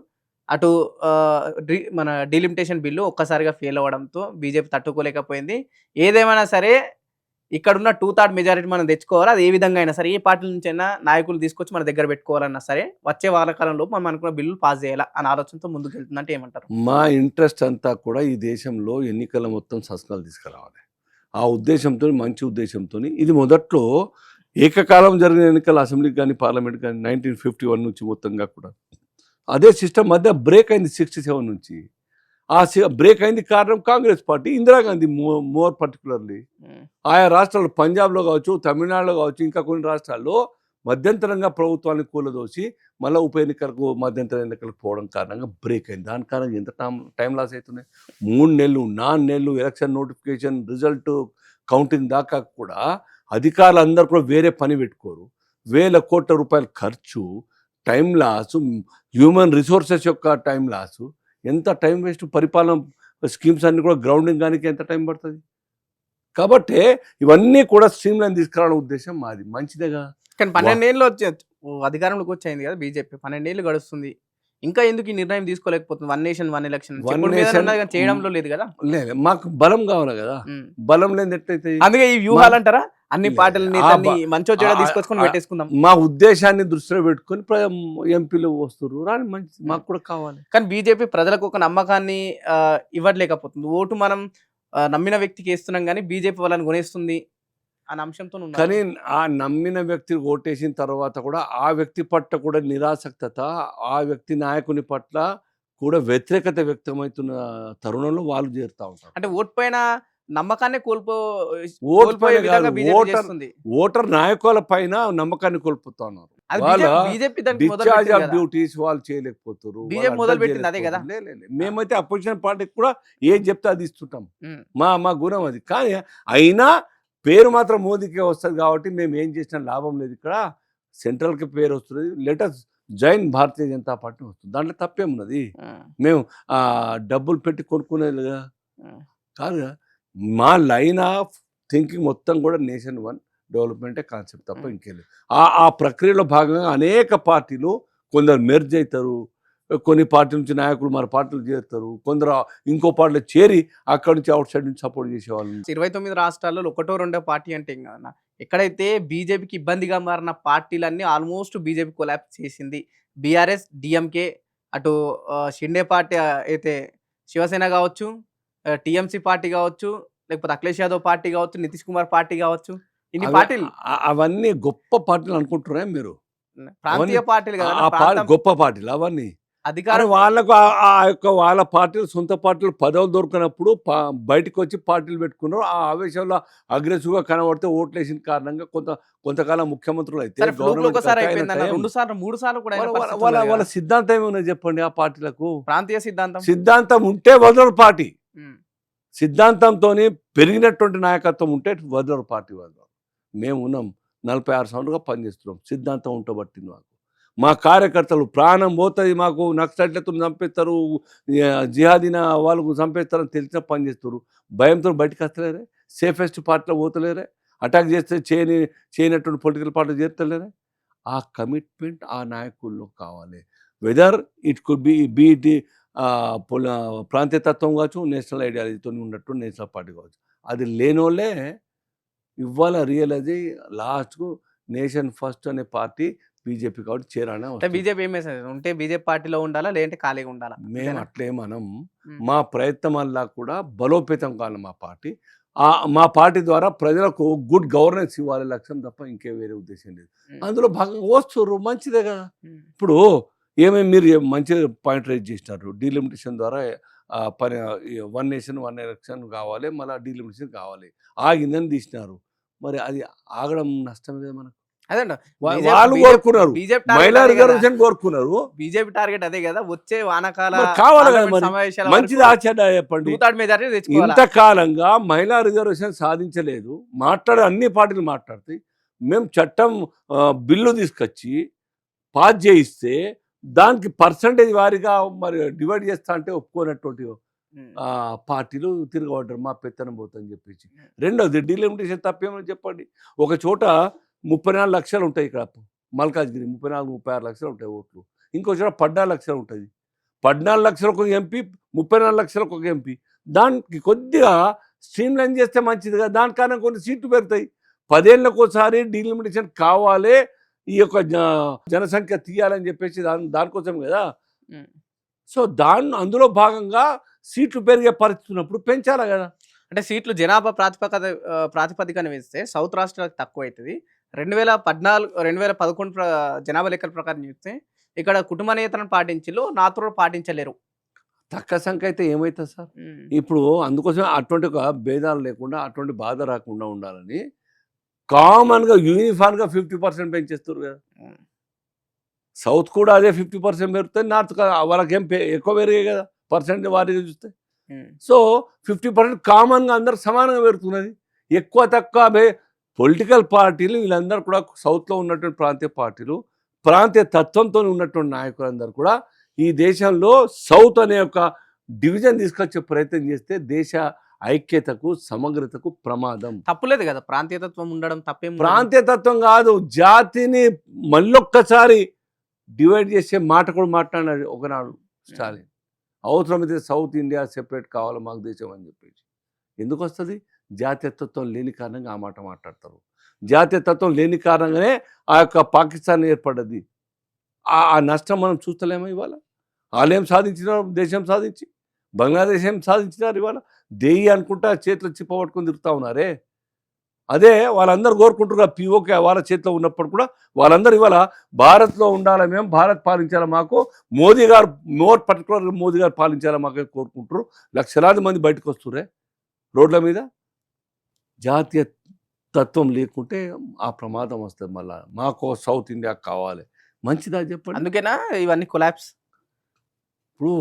అటు మన డీలిమిటేషన్ బిల్లు ఒక్కసారిగా ఫెయిల్ అవ్వడంతో బీజేపీ తట్టుకోలేకపోయింది. ఏదేమైనా సరే ఇక్కడున్న 2/3 మెజారిటీ మనం తెచ్చుకోవాలి. అది ఏ విధంగా అయినా సరే, ఏ పార్టీ నుంచి అయినా నాయకులు తీసుకొచ్చి మన దగ్గర పెట్టుకోవాలన్నా సరే వచ్చే వారకాలంలో మనం అనుకున్న బిల్లు పాస్ చేయాలా అన్న ఆలోచనతో ముందుకు వెళ్తుందంటే ఏమంటారు? మా ఇంట్రెస్ట్ అంతా కూడా ఈ దేశంలో ఎన్నికల మొత్తం సంస్కరణలు తీసుకురావాలి. ఆ ఉద్దేశంతో, మంచి ఉద్దేశంతో ఇది మొదట్లో ఏకకాలం జరిగిన ఎన్నికల అసెంబ్లీకి కానీ పార్లమెంట్ కానీ 1951 నుంచి మొత్తంగా కూడా అదే సిస్టమ్ మధ్య బ్రేక్ అయింది 67 నుంచి. ఆ బ్రేక్ అయింది కారణం Congress party, Indira Gandhi more particularly. ఆయా రాష్ట్రాలు పంజాబ్లో కావచ్చు, తమిళనాడులో కావచ్చు, ఇంకా కొన్ని రాష్ట్రాల్లో మధ్యంతరంగా ప్రభుత్వాన్ని కూలదోసి మళ్ళీ ఉప ఎన్నికలకు, మధ్యంతర ఎన్నికలకు పోవడం కారణంగా బ్రేక్ అయింది. దాని కారణంగా ఎంత టైం లాస్ అవుతున్నాయి. 3 నెలలు 4 నెలలు ఎలక్షన్ నోటిఫికేషన్, రిజల్ట్ కౌంటింగ్ దాకా కూడా అధికారులు అందరూ కూడా వేరే పని పెట్టుకోరు. వేల కోట్ల రూపాయల ఖర్చు, టైం లాసు, హ్యూమన్ రిసోర్సెస్ యొక్క టైం లాసు. ఎంత టైం వేస్ట్. పరిపాలన స్కీమ్స్ అన్నీ కూడా గ్రౌండింగ్ కానీ ఎంత టైం పడుతుంది. కాబట్టి ఇవన్నీ కూడా స్ట్రీమ్ లైన్ తీసుకురావడం ఉద్దేశం మాది. మంచిదేగా. కానీ 12 ఏళ్ళు అధికారంలోకి వచ్చాయింది కదా బీజేపీ. 12 ఏళ్ళు గడుస్తుంది, ఇంకా ఎందుకు ఈ నిర్ణయం తీసుకోలేకపోతుంది? 1 నేషన్ 1 ఎలక్షన్ చేయడంలో లేదు కదా. లేదు, మాకు బలం కావాలి కదా. బలం లేని ఎట్లయితే అందుకే ఈ వ్యూహాలు అంటారా? అన్ని పార్టీలని మంచో చెడ తీసుకొచ్చుకొని పెట్టేసుకుందాం. మా ఉద్దేశాన్ని దృష్టిలో పెట్టుకొని ఎంపీలు వస్తారు రాని, మంచిది, మాకు కూడా కావాలి. కానీ బీజేపీ ప్రజలకు ఒక నమ్మకాన్ని ఇవ్వట్లేకపోతుంది. ఓటు మనం నమ్మిన వ్యక్తికి వేస్తున్నాం కానీ బీజేపీ వాళ్ళని కొనేస్తుంది అనే అంశంతో. కానీ ఆ నమ్మిన వ్యక్తి ఓటేసిన తర్వాత కూడా ఆ వ్యక్తి పట్ల కూడా నిరాసక్తత, ఆ వ్యక్తి నాయకుని పట్ల కూడా వ్యతిరేకత వ్యక్తమవుతున్న తరుణంలో వాళ్ళు చేరుతా ఉంటారు. అంటే ఓటు పైన నమ్మకాన్ని ఓటర్ నాయకుల పైన నమ్మకాన్ని కోల్పోతా ఉన్నారు. డ్యూటీస్ వాళ్ళు చేయలేకపోతారు. మేమైతే అపోజిషన్ పార్టీకి కూడా ఏం చెప్తే అది ఇస్తుంటాం. మా గుణం అది. కానీ అయినా పేరు మాత్రం మోదీకే వస్తుంది కాబట్టి మేము ఏం చేసినా లాభం లేదు. ఇక్కడ సెంట్రల్కి పేరు వస్తుంది. లెటర్స్ జైన్ భారతీయ జనతా పార్టీ వస్తుంది. దాంట్లో తప్పేమున్నది? మేము డబ్బులు పెట్టి కొనుక్కునేదిగా కాదుగా. మా లైన్ ఆఫ్ థింకింగ్ మొత్తం కూడా నేషన్ వన్ డెవలప్మెంటే కాన్సెప్ట్ తప్ప ఇంకేం లేదు. ఆ ప్రక్రియలో భాగంగా అనేక పార్టీలు కొందరు మెర్జ్ అవుతారు, కొన్ని పార్టీ నుంచి నాయకులు మన పార్టీలు చేస్తారు, కొందరు ఇంకో పార్టీలో చేరి అక్కడి నుంచి అవుట్ సైడ్ నుంచి సపోర్ట్ చేసేవాళ్ళు. 29 రాష్ట్రాల్లో ఒకటో రెండో పార్టీ అంటే ఏం కాదన్న. ఎక్కడైతే బీజేపీకి ఇబ్బందిగా మారిన పార్టీలన్నీ ఆల్మోస్ట్ బీజేపీ కొలాప్స్ చేసింది. బీఆర్ఎస్, డీఎంకే, అటు షిండే పార్టీ అయితే శివసేన కావచ్చు, టీఎంసీ పార్టీ కావచ్చు, లేకపోతే అఖిలేష్ యాదవ్ పార్టీ కావచ్చు, నితీష్ కుమార్ పార్టీ కావచ్చు, ఇన్ని పార్టీలు అవన్నీ గొప్ప పార్టీలు అనుకుంటున్నారా మీరు? ప్రాంతీయ పార్టీలు కదా, గొప్ప పార్టీలు అవన్నీ. అధికారం వాళ్ళకు ఆ యొక్క వాళ్ళ పార్టీలు సొంత పార్టీలు పదవులు దొరికినప్పుడు బయటకు వచ్చి పార్టీలు పెట్టుకున్నారు. ఆ ఆవేశంలో అగ్రెసివ్గా కనబడితే ఓట్లు వేసిన కారణంగా కొంతకాలం ముఖ్యమంత్రులు అయితే వాళ్ళ సిద్ధాంతం ఏమన్నా చెప్పండి. ఆ పార్టీలకు ప్రాంతీయ సిద్ధాంతం ఉంటే వదలరు పార్టీ. సిద్ధాంతంతో పెరిగినటువంటి నాయకత్వం ఉంటే వదలరు పార్టీ వదలరు. మేము ఉన్నాం, 46 సంవత్సరాలుగా పనిచేస్తున్నాం. సిద్ధాంతం ఉంటబట్టింది మాకు. మా కార్యకర్తలు ప్రాణం పోతుంది, మాకు నక్సలైట్లతో చంపేస్తారు, జిహాదీన వాళ్ళకు చంపేస్తారని తెలిసిన పని చేస్తారు. భయంతో బయటకు వస్తలేరే, సేఫెస్ట్ పార్టీలో పోతలేరే, అటాక్ చేస్తే చేయనటువంటి పొలిటికల్ పార్టీ చేస్తలేరే. ఆ కమిట్మెంట్ ఆ నాయకుల్లో కావాలి. Whether it could be it ప్రాంతీయతత్వం కావచ్చు, నేషనల్ ఐడియాలజీతో ఉన్నట్టు నేషనల్ పార్టీ కావచ్చు. అది లేనోళ్ళే ఇవాళ రియలైజ్ లాస్ట్కు నేషన్ ఫస్ట్ అనే పార్టీ బీజేపీ కాబట్టి చేరానే. బీజేపీ ఏం మెసేజ్ ఉంటే బీజేపీ పార్టీలో ఉండాలా, లేదంటే ఖాళీగా ఉండాలా? మేము అట్లే మనం మా ప్రయత్నం వల్ల కూడా బలోపేతం కావాలి మా పార్టీ. మా పార్టీ ద్వారా ప్రజలకు గుడ్ గవర్నెన్స్ ఇవ్వాలి లక్ష్యం తప్ప ఇంకే వేరే ఉద్దేశం లేదు. అందులో భాగంగా వస్తున్నారు, మంచిదే కదా. ఇప్పుడు ఏమేమి మీరు మంచి పాయింట్ రైజ్ చేసినారు. డీలిమిటేషన్ ద్వారా పని 1 నేషన్ 1 ఎలక్షన్ కావాలి, మళ్ళీ డీలిమిటేషన్ కావాలి, ఆగిందని తీసినారు. మరి అది ఆగడం నష్టమే కదా మనకు. వాళ్ళు కోరుకున్నారు, మహిళా రిజర్వేషన్ కోరుకున్నారు. బీజేపీ టార్గెట్ అదే కదా, వచ్చే వానాకాల కావాలి కదా. మంచిది ఆచరణ చెప్పండి. ఇంతకాలంగా మహిళా రిజర్వేషన్ సాధించలేదు, మాట్లాడే అన్ని పార్టీలు మాట్లాడితే మేము చట్టం బిల్లు తీసుకొచ్చి పాస్ చేయిస్తే దానికి పర్సంటేజ్ వారీగా మరి డివైడ్ చేస్తా అంటే ఒప్పుకోనటువంటి పార్టీలు తిరగబడ్డారు, మా పెత్తనం పోతుందని చెప్పేసి. రెండోది డీలిమిటేషన్ తప్పేమని చెప్పండి. ఒక చోట 34 లక్షలు ఉంటాయి, ఇక్కడ మల్కాజ్గిరి 34-36 లక్షలు ఉంటాయి ఓట్లు. ఇంకో చోట 14 లక్షలు ఉంటుంది. 14 లక్షలకు ఒక ఎంపీ, 34 లక్షలకు ఒక ఎంపీ. దానికి కొద్దిగా స్ట్రీమ్ లైన్ చేస్తే మంచిది కదా. దానికన్నా కొన్ని సీట్లు పెడతాయి. 10 ఏళ్ళకు ఒకసారి డీలిమిటేషన్ కావాలి, ఈ యొక్క జనసంఖ్య తీయాలని చెప్పేసి దానికోసం కదా. సో అందులో భాగంగా సీట్లు పెరిగే పరిస్థితి ఉన్నప్పుడు పెంచాలి కదా. అంటే సీట్లు జనాభా ప్రాతిపదికన వేస్తే సౌత్ రాష్ట్రాలకు తక్కువ అవుతుంది. 2011 జనాభా లెక్కల ప్రకారం చూస్తే ఇక్కడ కుటుంబ నియంత్రణ పాటించిలో నాతో పాటించలేరు. తక్కువ సంఖ్య అయితే ఏమవుతుంది సార్? ఇప్పుడు అందుకోసం అటువంటి ఒక భేదాలు లేకుండా, అటువంటి బాధ రాకుండా ఉండాలని కామన్గా యూనిఫామ్గా 50% పెంచేస్తారు కదా. సౌత్ కూడా అదే 50% పెరుగుతుంది, నార్త్ వాళ్ళకి ఏం ఎక్కువ పెరిగాయి కదా పర్సెంట్ వారీగా చూస్తే. సో 50% కామన్గా అందరు సమానంగా పెరుగుతున్నది. ఎక్కువ తక్కువ పొలిటికల్ పార్టీలు వీళ్ళందరూ కూడా సౌత్లో ఉన్నటువంటి ప్రాంతీయ పార్టీలు, ప్రాంతీయ తత్వంతో ఉన్నటువంటి నాయకులందరూ కూడా ఈ దేశంలో సౌత్ అనే ఒక డివిజన్ తీసుకొచ్చే ప్రయత్నం చేస్తే దేశ ఐక్యతకు సమగ్రతకు ప్రమాదం. తప్పులేదు కదా ప్రాంతీయతత్వం ఉండడం, తప్పేం. ప్రాంతీయతత్వం కాదు, జాతిని మళ్ళొక్కసారి డివైడ్ చేసే మాట కూడా మాట్లాడినాడు ఒకనాడు స్టాలిన్. అవసరమైతే సౌత్ ఇండియా సెపరేట్ కావాలి మాకు దేశం అని చెప్పేసి. ఎందుకు వస్తుంది? జాతీయతత్వం లేని కారణంగా ఆ మాట మాట్లాడతారు. జాతీయతత్వం లేని కారణంగానే ఆ యొక్క పాకిస్తాన్ ఏర్పడ్డది. ఆ నష్టం మనం చూస్తలేమో ఇవాళ. వాళ్ళేం సాధించినారు దేశం సాధించి? బంగ్లాదేశ్ ఏం సాధించినారు ఇవాళ? దేయి అనుకుంటా చేతిలో చిప్పబట్టుకొని తిరుగుతూ ఉన్నారే. అదే వాళ్ళందరూ కోరుకుంటారు పీఓకే వాళ్ళ చేతిలో ఉన్నప్పుడు కూడా వాళ్ళందరూ ఇవాళ భారత్లో ఉండాలి, మేము భారత్ పాలించాలి, మాకు మోదీ గారు పర్టికులర్గా మోదీ గారు పాలించాలి మాకు కోరుకుంటారు. లక్షలాది మంది బయటకు వస్తురే రోడ్ల మీద. జాతీయ తత్వం లేకుంటే ఆ ప్రమాదం వస్తుంది. మళ్ళీ మాకు సౌత్ ఇండియా కావాలి, మంచిదా చెప్పండి. అందుకేనా ఇవన్నీ కొలాప్స్. ఇప్పుడు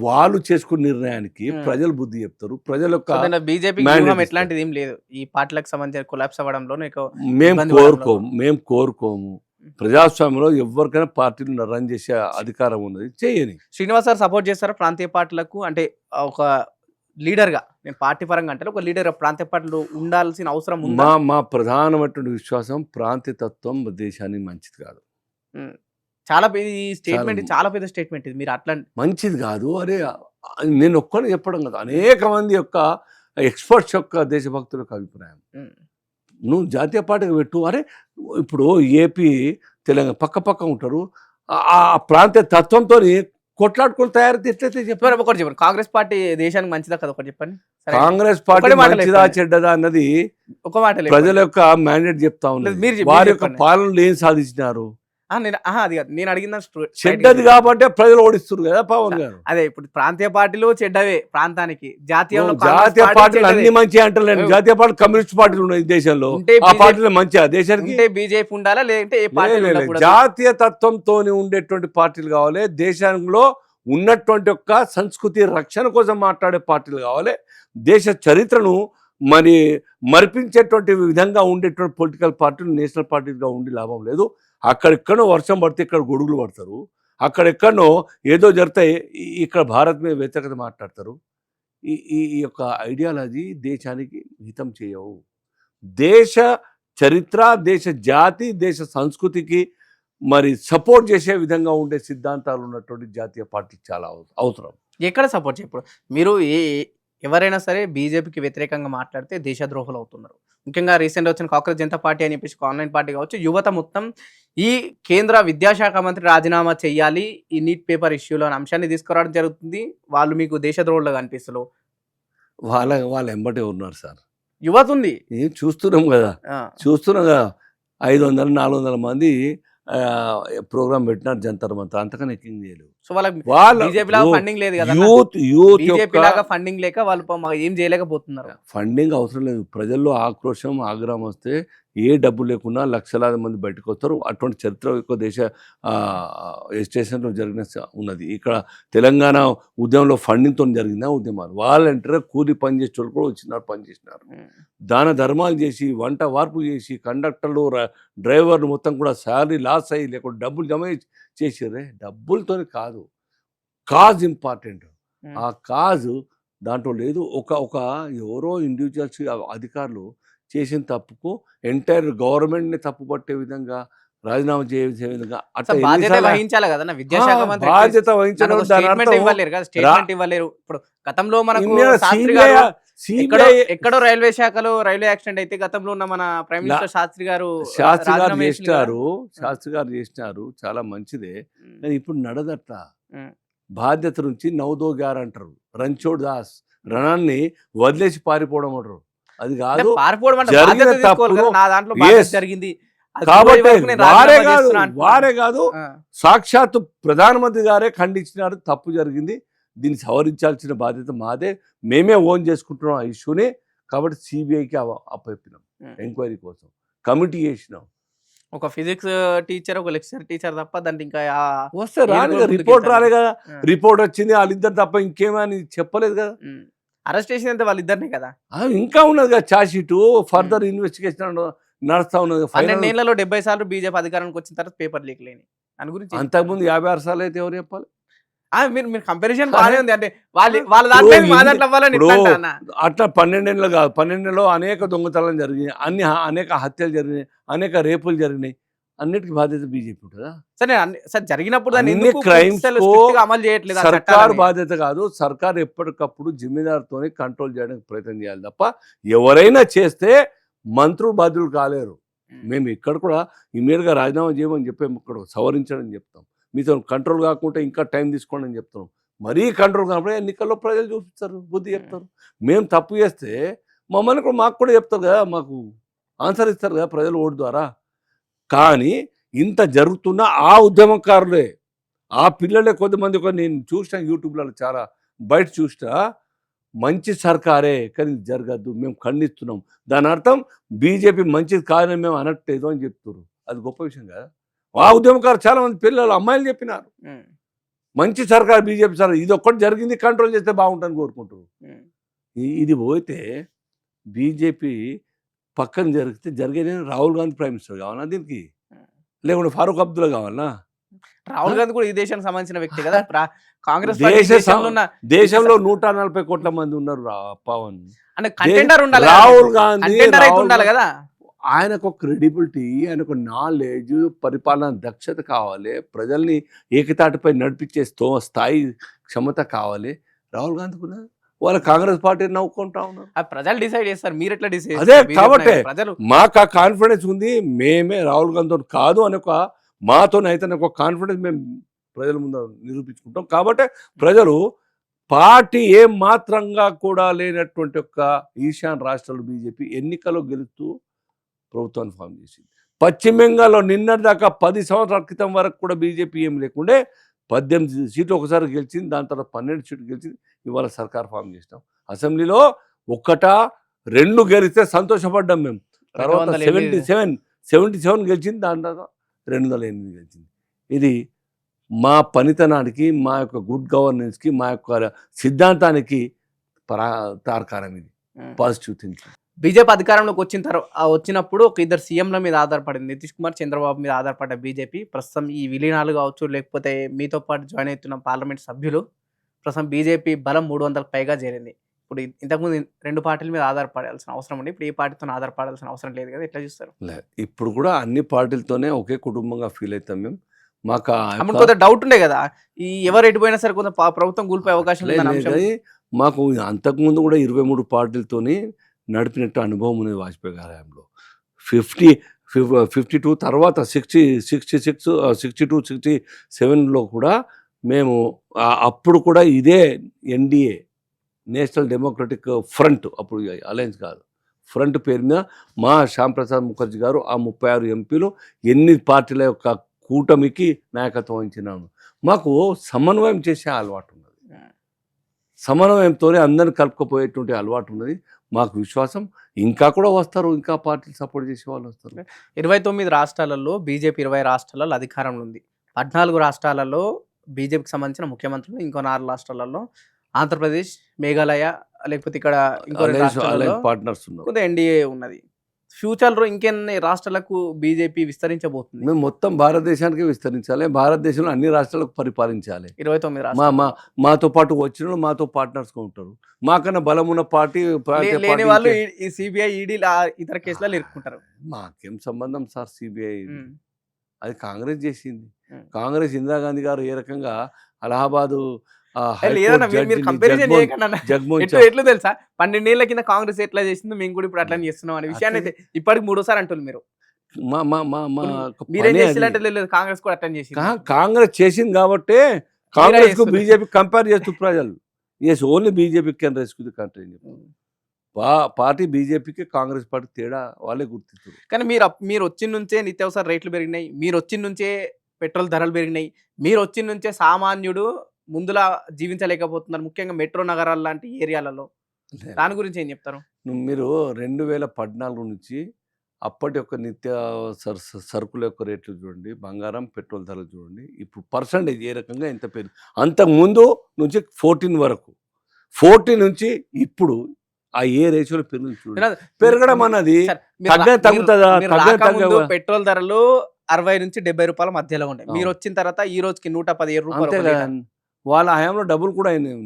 వాళ్ళు చేసుకున్న నిర్ణయానికి ప్రజలు బుద్ధి చెప్తారు. ప్రజల యొక్క బీజేపీ ఎట్లాంటిది ఏం లేదు ఈ పార్టీలకు సంబంధించిన కొలాప్స్ అవ్వడంలో. మేము కోరుకోము. ప్రజాస్వామ్యంలో ఎవరికైనా పార్టీలు రన్ చేసే అధికారం ఉన్నది, చేయని. శ్రీనివాస్ గారు సపోర్ట్ చేస్తారా ప్రాంతీయ పార్టీలకు? అంటే ఒక లీడర్‌గా, నేను పార్టీ పరంగా అంటే ఒక లీడర్‌గా ప్రాంతీయ పార్టీలు ఉండాల్సిన అవసరం ఉందా? మా ప్రధానమైనటువంటి విశ్వాసం ప్రాంతీయతత్వం దేశానికి మంచిది కాదు. హ్మ్. చాలా ఈ స్టేట్మెంట్ చాలా చాలా పెద్ద స్టేట్మెంట్ ఇది. మీరు అట్లా మంచిది కాదు. అరే నేను ఒక్కడిని చెప్పడం కదా, అనేక మంది యొక్క ఎక్స్పర్ట్స్ యొక్క దేశభక్తుల యొక్క అభిప్రాయం. హ్మ్. నువ్వు జాతీయ పార్టీకి పెట్టు. అరే ఇప్పుడు ఏపీ తెలంగాణ పక్క పక్క ఉంటారు, ఆ ప్రాంతీయ తత్వంతో కొట్లాడుకుని తయారైతే ఎట్లయితే చెప్పారు. చెప్పారు ఒకటి చెప్పండి. కాంగ్రెస్ పార్టీ దేశానికి మంచిదా కదా ఒకటి చెప్పండి. సరే. కాంగ్రెస్ పార్టీ ఒకటే మాటలో మంచిదా చెప్పండి. చెడ్డదా అన్నది ఒక మాటలో ప్రజల చెప్పండి. యొక్క మ్యాండేట్ చెప్తా ఉన్నది. లేదు, మీరు వారి యొక్క చెప్పండి. పాలనలు ఏం సాధించినారు? నేను అది కాదు. నేను అడిగిన చెడ్డది కాబట్టే ప్రజలు ఓడిస్తున్నారు కదా పవన్ గారు. అదే ఇప్పుడు ప్రాంతీయ పార్టీలు చెడ్డవే ప్రాంతానికి. జాతీయంలో జాతీయ కాంగ్రెస్ పార్టీ పార్టీలు చెడ్డదే. అన్ని మంచి అంటలేను. జాతీయ పార్టీ కమ్యూనిస్ట్ పార్టీలు ఉన్నాయి ఈ దేశంలో. ఉంటే ఆ BJP పార్టీలు మంచిగా దేశానికి? ఉంటే బీజేపీ ఉండాలా, లేదంటే ఏ పార్టీ లే, లే, లే. జాతీయ తత్వంతో ఉండేటువంటి పార్టీలు కావాలి. దేశంలో ఉన్నటువంటి యొక్క సంస్కృతి రక్షణ కోసం మాట్లాడే పార్టీలు కావాలి. దేశ చరిత్రను మరి మరిపించేటువంటి విధంగా ఉండేటువంటి పొలిటికల్ పార్టీలు నేషనల్ పార్టీలుగా ఉండి లాభం లేదు. అక్కడెక్కడో వర్షం పడితే ఇక్కడ గొడుగులు పడతారు, అక్కడెక్కడో ఏదో జరుగుతాయి, ఇక్కడ భారత్ మీద వ్యతిరేకత మాట్లాడతారు. ఈ ఈ ఈ యొక్క ఐడియాలజీ దేశానికి హితం చేయవు. దేశ చరిత్ర, దేశ జాతి, దేశ సంస్కృతికి మరి సపోర్ట్ చేసే విధంగా ఉండే సిద్ధాంతాలు ఉన్నటువంటి జాతీయ పార్టీలు చాలా అవసరం. ఎక్కడ సపోర్ట్ ఇప్పుడు మీరు ఎవరైనా సరే బీజేపీకి వ్యతిరేకంగా మాట్లాడితే దేశద్రోహులు అవుతున్నారు. ముఖ్యంగా రీసెంట్గా వచ్చిన కాంగ్రెస్ జనతా పార్టీ అని చెప్పేసి ఆన్లైన్ పార్టీ కావచ్చు, యువత మొత్తం ఈ కేంద్ర విద్యాశాఖ మంత్రి రాజీనామా చేయాలి ఈ నీట్ పేపర్ ఇష్యూలో అనే అంశాన్ని తీసుకురావడం జరుగుతుంది. వాళ్ళు మీకు దేశద్రోహులుగా అనిపిస్తారు. వాళ్ళ ఎంబటే ఉన్నారు సార్. యువత ఉంది. ఏం చూస్తున్నాం కదా, ఆ, చూస్తున్నాం కదా. 500-400 మంది ప్రోగ్రామ్ పెట్టినారు జంతర్ మంతర్, అంతకన్నా ఎక్కింగ్ చేయలేవు. సో వాళ్ళకి వాళ్ళ బీజేపీ లాగా ఫండింగ్ లేదు కదా. యూత్ బీజేపీ లాగా ఫండింగ్ లేక వాళ్ళు ఏం చేయలేకపోతున్నారు. ఫండింగ్ అవసరం లేదు. ప్రజల్లో ఆక్రోశం, ఆగ్రహం వస్తే ఏ డబ్బు లేకున్నా లక్షలాది మంది బయటకు వస్తారు. అటువంటి చరిత్ర ఎక్కువ దేశ ఎజిటేషన్లో జరిగిన ఉన్నది. ఇక్కడ తెలంగాణ ఉద్యమంలో ఫండింగ్తో జరిగిన ఉద్యమాలు వాలంటీర్గా కూలి పని చేసే వాళ్ళు కూడా వచ్చినారు, పనిచేసినారు. దాన ధర్మాలు చేసి, వంట వార్పు చేసి, కండక్టర్లు డ్రైవర్లు మొత్తం కూడా శాలరీ లాస్ అయ్యి లేకుంటే డబ్బులు జమ చేసిరే. డబ్బులతో కాదు, కాజ్ ఇంపార్టెంట్. ఆ కాజ్ దాంట్లో లేదు. ఒక ఎవరో ఇండివిజువల్స్ అధికారులు చేసిన తప్పుకు ఎంటైర్ గవర్నమెంట్ని తప్పు పట్టే విధంగా రాజీనామా చేసే విధంగా అట్లా బాధ్యత వహించాలి కదా విద్యాశాఖ మంత్రి. బాధ్యత వహించడం స్టేట్మెంట్ ఇవ్వలేరు కదా, స్టేట్మెంట్ ఇవ్వలేరు. ఇప్పుడు గతంలో మనకు శాస్త్రి గారు ఎక్కడో రైల్వే శాఖలో రైల్వే యాక్సిడెంట్ అయితే గతంలో ఉన్న మన ప్రైమ్ మినిస్టర్ శాస్త్రి గారు చేసినారు, చాలా మంచిదే. కానీ ఇప్పుడు నడదట్ట. బాధ్యత నుంచి నవదో గారు అంటారు, రంచోడ్ దాస్ రణాన్ని వదిలేసి పారిపోవడం అంటారు. అది కాదు, జరిగిన తప్పును జరిగింది కాబట్టి వారే కాదు సాక్షాత్తు ప్రధానమంత్రి గారే ఖండించినారు, తప్పు జరిగింది, దీన్ని సవరించాల్సిన బాధ్యత మాదే, మేమే ఓన్ చేసుకుంటున్నాం ఆ ఇష్యూని. కాబట్టి సిబిఐకి అప్పచెప్పినాం, ఎంక్వైరీ కోసం కమిటీ చేసినాం. ఒక ఫిజిక్స్ టీచర్, ఒక లెక్చర్ టీచర్ తప్ప దాంట్లో ఇంకా వస్తే రాని కదా, రిపోర్ట్ రాలే కదా. రిపోర్ట్ వచ్చింది, వాళ్ళిద్దరు తప్ప ఇంకేమని చెప్పలేదు కదా. అరెస్ట్ చేసిందంటే వాళ్ళిద్దరినే కదా. ఇంకా ఉన్నది కదా ఛార్జ్ షీట్, ఫర్దర్ ఇన్వెస్టిగేషన్ నడుస్తా ఉన్నది. 12 ఏళ్లలో 70 సార్లు బీజేపీ అధికారానికి వచ్చిన తర్వాత పేపర్ లీక్ లేని దాని గురించి. అంతకుముందు 56 సార్లు అయితే ఎవరు చెప్పాలి? మీరు కంపారిజన్ బాగానే ఉంది. అంటే వాళ్ళ దాంట్లో మా దాంట్లో అవ్వాలని అట్లా 12 ఏళ్ళు కాదు, 12 ఏళ్ళలో అనేక దొంగతనాలు జరిగినాయి, అనేక హత్యలు జరిగినాయి, అనేక రేపులు జరిగినాయి. అన్నిటికీ బాధ్యత బీజేపీ ఉంటుందా? సరే జరిగినప్పుడు అమలు చేయట్లేదు. సర్కారు బాధ్యత కాదు. సర్కారు ఎప్పటికప్పుడు జిమ్మేదారుతో కంట్రోల్ చేయడానికి ప్రయత్నం చేయాలి తప్ప ఎవరైనా చేస్తే మంత్రులు బాధ్యులు కాలేరు. మేము ఇక్కడ కూడా ఇమీడియట్గా రాజీనామా చేయమని చెప్పాము, ఇక్కడ సవరించడం చెప్తాం. మీతో కంట్రోల్ కాకుండా ఇంకా టైం తీసుకోండి అని చెప్తాం. మరీ కంట్రోల్ కానప్పుడు ఎన్నికల్లో ప్రజలు చూపిస్తారు, బుద్ధి చెప్తారు. మేము తప్పు చేస్తే మమ్మల్ని కూడా మాకు కూడా చెప్తారు కదా, మాకు ఆన్సర్ ఇస్తారు కదా ప్రజలు ఓటు ద్వారా. కానీ ఇంత జరుగుతున్న ఆ ఉద్యమకారులే, ఆ పిల్లలే కొంతమంది నేను చూసిన యూట్యూబ్లలో చాలా బయట చూసిన మంచి సర్కారే కానీ జరగద్దు, మేము ఖండిస్తున్నాం. దాని అర్థం బీజేపీ మంచిది కాదని మేము అనట్లేదు అని చెప్తున్నారు. అది గొప్ప విషయం కదా. ఆ ఉద్యమకారు చాలా మంది పిల్లలు, అమ్మాయిలు చెప్పినారు మంచి సర్కారు బీజేపీ సర్కారు, ఇది ఒక్కటి జరిగింది, కంట్రోల్ చేస్తే బాగుంటుందని కోరుకుంటారు. ఇది పోతే బీజేపీ పక్కన జరిగితే జరిగేది రాహుల్ గాంధీ ప్రైమ్ మినిస్టర్ కావాలా దీనికి? లేకుంటే ఫారూక్ అబ్దుల్లా కావాలనా? రాహుల్ గాంధీ కూడా ఈ దేశానికి సంబంధించిన వ్యక్తి కదా. కాంగ్రెస్ దేశ పార్టీ సం- దేశంలో ఉన్న దేశంలో 140 కోట్ల మంది ఉన్నారు పవన్. అంటే కంటెండర్ ఉండాలి, రాహుల్ గాంధీ కంటెండర్ అయితే ఉండాలి కదా. ఆయనకు క్రెడిబిలిటీ, ఆయనకు నాలెడ్జ్, పరిపాలన దక్షత కావాలి, ప్రజల్ని ఏకతాటిపై నడిపించే స్థాయి క్షమత కావాలి రాహుల్ గాంధీకి ఉన్నది. వాళ్ళ కాంగ్రెస్ పార్టీ నవ్వుకుంటా ఉన్నారు. ఆ ప్రజలు డిసైడ్ చేస్తారు, మీరు ఎట్లా డిసైడ్ అదే కాబట్టి ప్రజలు మాకు ఆ కాన్ఫిడెన్స్ ఉంది. మేమే రాహుల్ గాంధీతో కాదు అని మాతోనైతే ఒక కాన్ఫిడెన్స్ మేము ప్రజల ముందు నిరూపించుకుంటాం. కాబట్టి ప్రజలు పార్టీ ఏం మాత్రంగా కూడా లేనటువంటి ఒక ఈశాన్ రాష్ట్రాలు బీజేపీ ఎన్నికల్లో గెలుస్తూ ప్రభుత్వాన్ని ఫామ్ చేసింది. పశ్చిమ బెంగాల్లో నిన్నటిదాకా 10 సంవత్సరాల క్రితం వరకు కూడా బీజేపీ ఏం లేకుండే 18 సీట్లు ఒకసారి గెలిచింది, దాని తర్వాత 12 సీట్లు గెలిచింది. ఇవాళ సర్కార్ ఫామ్ చేసినాం. అసెంబ్లీలో 1-2 గెలిస్తే సంతోషపడ్డాం మేము. తర్వాత 77 గెలిచింది, దాని తర్వాత 208 గెలిచింది. ఇది మా పనితనానికి, మా యొక్క గుడ్ గవర్నెన్స్కి, మా యొక్క సిద్ధాంతానికి తార్కాణం. ఇది పాజిటివ్ థింకింగ్. బీజేపీ అధికారంలోకి వచ్చినప్పుడు ఒక ఇద్దరు సీఎంల మీద ఆధారపడింది. నితీష్ కుమార్, చంద్రబాబు మీద ఆధారపడ్డ బీజేపీ ప్రస్తుతం ఈ విలీనాలు కావచ్చు, లేకపోతే మీతో పాటు జాయిన్ అవుతున్న పార్లమెంట్ సభ్యులు ప్రస్తుతం బీజేపీ బలం 300కు పైగా చేరింది. ఇప్పుడు ఇంతకుముందు 2 పార్టీల మీద ఆధారపడాల్సిన అవసరం ఉంది, ఇప్పుడు ఏ పార్టీతో ఆధారపడాల్సిన అవసరం లేదు కదా. ఎట్లా చూస్తారు? ఇప్పుడు కూడా అన్ని పార్టీలతోనే ఒకే కుటుంబంగా ఫీల్ అవుతాం మేము. మాకు కొంత డౌట్ ఉండే కదా, ఈ ఎవరు ఎటుపోయినా సరే కొంత ప్రభుత్వం కూలిపోయే అవకాశం లేదు. మాకు అంతకుముందు కూడా 23 పార్టీలతోని నడిపినట్టు అనుభవం ఉంది వాజ్పేయి గారి హయాంలో. 52 తర్వాత 66, 62, 67లో కూడా మేము అప్పుడు కూడా ఇదే ఎన్డీఏ, నేషనల్ డెమోక్రటిక్ ఫ్రంట్, అప్పుడు అలయన్స్ కాదు, ఫ్రంట్ పేరు మీద మా శ్యామ్ ప్రసాద్ ముఖర్జీ గారు ఆ 36 ఎంపీలు 8 పార్టీల యొక్క కూటమికి నాయకత్వం వహించినాను. మాకు సమన్వయం చేసే అలవాటు ఉన్నది, సమన్వయంతోనే అందరిని కలుపుకపోయేటువంటి అలవాటు ఉన్నది. మాకు విశ్వాసం ఇంకా కూడా వస్తారు, ఇంకా పార్టీలు సపోర్ట్ చేసే వాళ్ళు వస్తారు. 29 రాష్ట్రాలలో బీజేపీ 20 రాష్ట్రాలలో అధికారంలో ఉంది. 14 రాష్ట్రాలలో బీజేపీకి సంబంధించిన ముఖ్యమంత్రులు, ఇంకో 4 రాష్ట్రాలలో ఆంధ్రప్రదేశ్, మేఘాలయ, లేకపోతే ఇక్కడ ఇంకో 2 రాష్ట్రాలలో పార్ట్నర్స్ ఉన్నారు, కొంత ఎన్డీఏ ఉన్నది. ఫ్యూచర్లో ఇంకెన్ని రాష్ట్రాలకు బీజేపీ విస్తరించబోతుంది? మేము మొత్తం భారతదేశానికి విస్తరించాలి, భారతదేశంలో అన్ని రాష్ట్రాలకు పరిపాలించాలి. 29 రాష్ట్రాలు మాతో పాటు వచ్చిన మాతో పార్ట్నర్స్గా ఉంటారు. మాకన్నా బలం ఉన్న పార్టీ లేని వాళ్ళు ఈ సిబిఐ, ఈడీ ఇతర కేసులలో ఇరుక్కుంటారు. మాకేం సంబంధం సార్ సిబిఐ? అది కాంగ్రెస్ చేసింది. కాంగ్రెస్ ఇందిరాగాంధీ గారు ఏ రకంగా అలహాబాదు ఎట్లా తెలుసా, 12 ఏళ్ల కింద కాంగ్రెస్ ఎట్లా చేసిందో మేము కూడా ఇప్పుడు అట్లా చేస్తున్నాం అనే విషయాన్ని అయితే ఇప్పటికి 3సారి అంటున్నారు మీరు. మీరేం చేసినట్టు లేదు, కాంగ్రెస్ కూడా అట్లా చేసింది. కాంగ్రెస్ చేసింది కాబట్టి కాంగ్రెస్ కు బీజేపీ కంపేర్ చేస్తూ ప్రజలు only BJP can rescue the country అని చెప్పారు. పార్టీ బీజేపీకి కాంగ్రెస్ పార్టీ తేడా వాళ్ళే గుర్తిస్తారు. కానీ మీరు వచ్చిన నుంచే నిత్యావసర రేట్లు పెరిగినాయి, మీరు వచ్చిన నుంచే పెట్రోల్ ధరలు పెరిగినాయి, మీరు వచ్చిన నుంచే సామాన్యుడు ముందులా జీవించలేకపోతున్నారు, ముఖ్యంగా మెట్రో నగరాల లాంటి ఏరియాలలో. దాని గురించి ఏం చెప్తారు? మీరు 2014 నుంచి అప్పటి యొక్క నిత్య సరుకుల యొక్క రేట్లు చూడండి, బంగారం, పెట్రోల్ ధరలు చూడండి, ఇప్పుడు పర్సంటేజ్ ఏ రకంగా ఎంత పెరిగి, అంతకుముందు నుంచి 14 వరకు, 14 నుంచి ఇప్పుడు ఆ ఏ రేషియోలో పెరగడం అన్నది తగ్గుతుందా? పెట్రోల్ ధరలు 60 నుంచి 70 రూపాయల మధ్యలో ఉన్నాయి. మీరు వచ్చిన తర్వాత ఈ రోజుకి 117 రూపాయలు. వాళ్ళ హయాంలో డబ్బులు కూడా అయినాయి.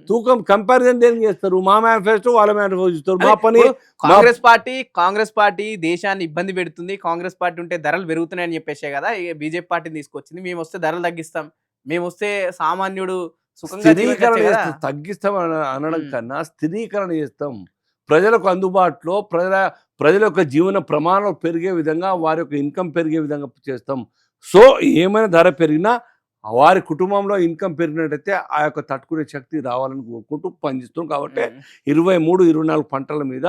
తూకం కంపారిజన్ దేనికి చేస్తారు? మా మేనిఫెస్టో వాళ్ళ మేనిఫెస్టో. మా పని కాంగ్రెస్ పార్టీ దేశాన్ని ఇబ్బంది పెడుతుంది, కాంగ్రెస్ పార్టీ ఉంటే ధరలు పెరుగుతున్నాయని చెప్పేసే కదా బీజేపీ పార్టీని తీసుకొచ్చింది. మేము వస్తే ధరలు తగ్గిస్తాం, మేము వస్తే సామాన్యుడు తగ్గిస్తాం అనడం కన్నా స్థిరీకరణ చేస్తాం. ప్రజలకు అందుబాటులో ప్రజల యొక్క జీవన ప్రమాణం పెరిగే విధంగా, వారి యొక్క ఇన్కమ్ పెరిగే విధంగా చేస్తాం. సో ఏమైనా ధర పెరిగినా వారి కుటుంబంలో ఇన్కమ్ పెరిగినట్టయితే ఆ యొక్క తట్టుకునే శక్తి రావాలని కోరుకుంటూ పనిచేస్తున్నాం. కాబట్టి 23-24 పంటల మీద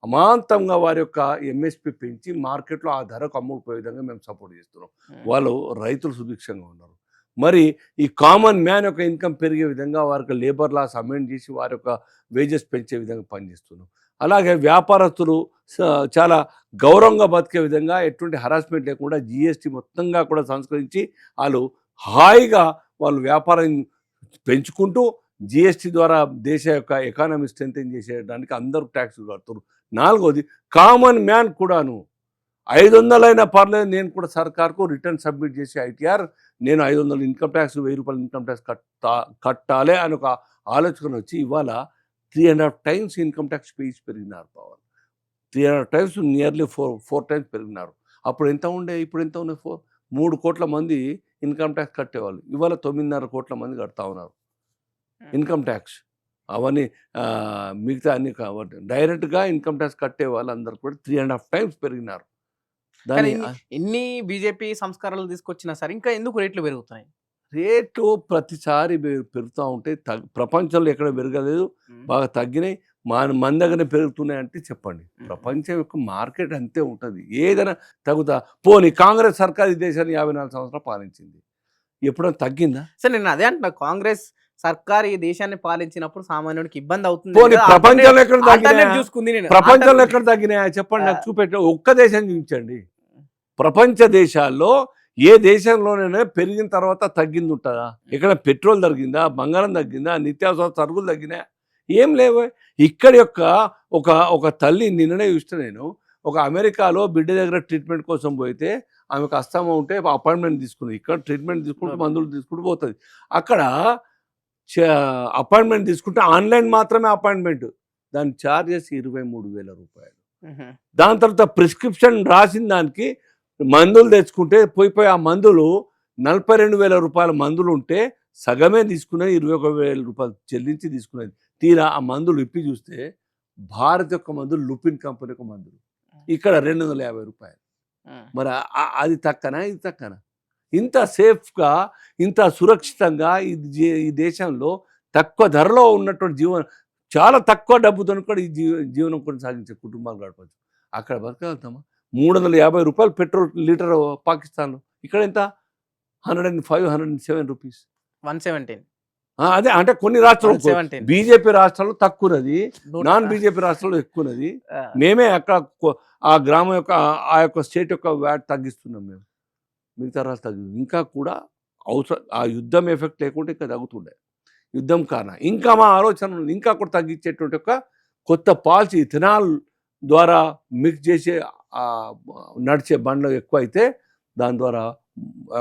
అమాంతంగా వారి యొక్క ఎంఎస్పి పెంచి మార్కెట్లో ఆ ధరకు అమ్ముకుపోయే విధంగా మేము సపోర్ట్ చేస్తున్నాం. వాళ్ళు రైతులు సుభిక్షంగా ఉన్నారు. మరి ఈ కామన్ మ్యాన్ యొక్క ఇన్కమ్ పెరిగే విధంగా వారికి లేబర్ లాస్ అమెండ్ చేసి వారి యొక్క వేజెస్ పెంచే విధంగా పనిచేస్తున్నాం. అలాగే వ్యాపారస్తులు చాలా గౌరవంగా బతికే విధంగా, ఎటువంటి హరాస్మెంట్ లేకుండా జిఎస్టీ మొత్తంగా కూడా సంస్కరించి వాళ్ళు హాయిగా వాళ్ళు వ్యాపారం పెంచుకుంటూ జిఎస్టీ ద్వారా దేశ యొక్క ఎకానమీ స్ట్రెంథెన్ చేసేయడానికి అందరూ ట్యాక్స్ కడుతున్నారు. నాలుగోది కామన్ మ్యాన్ కూడాను 500 పర్లేదు, నేను కూడా సర్కార్కు రిటర్న్ సబ్మిట్ చేసి ఐటీఆర్ నేను 500 ఇన్కమ్ ట్యాక్స్, 1000 రూపాయలు ఇన్కమ్ ట్యాక్స్ కట్టాలి అని ఒక ఆలోచన వచ్చి ఇవాళ 3.5 టైమ్స్ ఇన్కమ్ ట్యాక్స్ పేజ్ పెరిగినారు. పవన్ 3.5 టైమ్స్, నియర్లీ 4 టైమ్స్ పెరిగినారు. అప్పుడు ఎంత ఉండే, ఇప్పుడు ఎంత ఉన్నాయి? 3 కోట్ల మంది ఇన్కమ్ ట్యాక్స్ కట్టేవాళ్ళు, ఇవాళ 9.5 కోట్ల మంది కడతా ఉన్నారు ఇన్కమ్ ట్యాక్స్. అవన్నీ మిగతా అన్ని కాబట్టి డైరెక్ట్గా ఇన్కమ్ ట్యాక్స్ కట్టే వాళ్ళు అందరు కూడా 3.5 టైమ్స్ పెరిగినారు. దాని ఎన్ని బీజేపీ సంస్కరణలు తీసుకొచ్చినా సరే ఇంకా ఎందుకు రేట్లు పెరుగుతున్నాయి? రేటు ప్రతిసారి పెరుగుతూ ఉంటే ప్రపంచంలో ఎక్కడ పెరగలేదు, బాగా తగ్గినాయి. మన దగ్గర పెరుగుతున్నాయి అంటే చెప్పండి. ప్రపంచం యొక్క మార్కెట్ అంతే ఉంటుంది, ఏదైనా తగ్గుతా. పోనీ కాంగ్రెస్ సర్కార్ ఈ దేశాన్ని 54 సంవత్సరాలు పాలించింది, ఎప్పుడైనా తగ్గిందా? సరే, నేను అదే అంటున్నా, కాంగ్రెస్ సర్కార్ ఈ దేశాన్ని పాలించినప్పుడు సామాన్యుడికి ఇబ్బంది అవుతుంది. పోనీ ప్రపంచంలో ఎక్కడ తగ్గినాయా? చూసుకుంది నేను. ప్రపంచంలో ఎక్కడ తగ్గినాయా చెప్పండి, నాకు చూపెట్ట. ఒక్క దేశం చూపించండి. ప్రపంచ దేశాల్లో ఏ దేశంలోనైనా పెరిగిన తర్వాత తగ్గింది ఉంటుందా? ఇక్కడ పెట్రోల్ తగ్గిందా, బంగారం తగ్గిందా, నిత్యావసర సరుకులు తగ్గినా? ఏం లేవు. ఇక్కడ యొక్క ఒక తల్లి నిన్ననే చూస్తే, నేను ఒక అమెరికాలో బిడ్డ దగ్గర ట్రీట్మెంట్ కోసం పోయితే ఆమెకు అస్తమా ఉంటే అపాయింట్మెంట్ తీసుకుంది. ఇక్కడ ట్రీట్మెంట్ తీసుకుంటూ మందులు తీసుకుంటూ పోతుంది. అక్కడ అపాయింట్మెంట్ తీసుకుంటే ఆన్లైన్ మాత్రమే అపాయింట్మెంట్, దాని ఛార్జెస్ 23,000 రూపాయలు. దాని తర్వాత ప్రిస్క్రిప్షన్ రాసిన దానికి మందులు తెచ్చుకుంటే పోయి ఆ మందులు 42,000 రూపాయల మందులు ఉంటే సగమే తీసుకునేది, 21,000 రూపాయలు చెల్లించి తీసుకునేది. తీరా ఆ మందులు ఇప్పి చూస్తే భారత్ యొక్క మందులు, లుపిన్ కంపెనీ యొక్క మందులు ఇక్కడ 250 రూపాయలు. మరి అది తక్కనా, ఇది తక్కనా? ఇంత సేఫ్గా, ఇంత సురక్షితంగా ఈ దేశంలో తక్కువ ధరలో ఉన్నటువంటి చాలా తక్కువ డబ్బుతో కూడా ఈ జీవనం కొనసాగించే కుటుంబాలు గడపచ్చు. అక్కడ బతకగలుగుతామా? 350 రూపాయలు పెట్రోల్ లీటర్ పాకిస్తాన్లో, ఇక్కడ ఎంత? 105, 107 రూపీస్, 117. అదే అంటే కొన్ని రాష్ట్రాలు, బీజేపీ రాష్ట్రాల్లో తక్కువది, నాన్ బీజేపీ రాష్ట్రాల్లో ఎక్కువది. మేమే అక్కడ ఆ గ్రామం యొక్క ఆ యొక్క స్టేట్ యొక్క వ్యాట్ తగ్గిస్తున్నాం మేము, మిగతా రాష్ట్రాలు తగ్గి ఇంకా కూడా అవసరం. ఆ యుద్ధం ఎఫెక్ట్ లేకుంటే ఇంకా తగ్గుతుండే. యుద్ధం కారణం ఇంకా మా ఆలోచన ఇంకా కూడా తగ్గించేటువంటి ఒక కొత్త పాలసీ, ఇథనాల్ ద్వారా మిక్స్ చేసే నడిచే బండ్లు ఎక్కువ అయితే దాని ద్వారా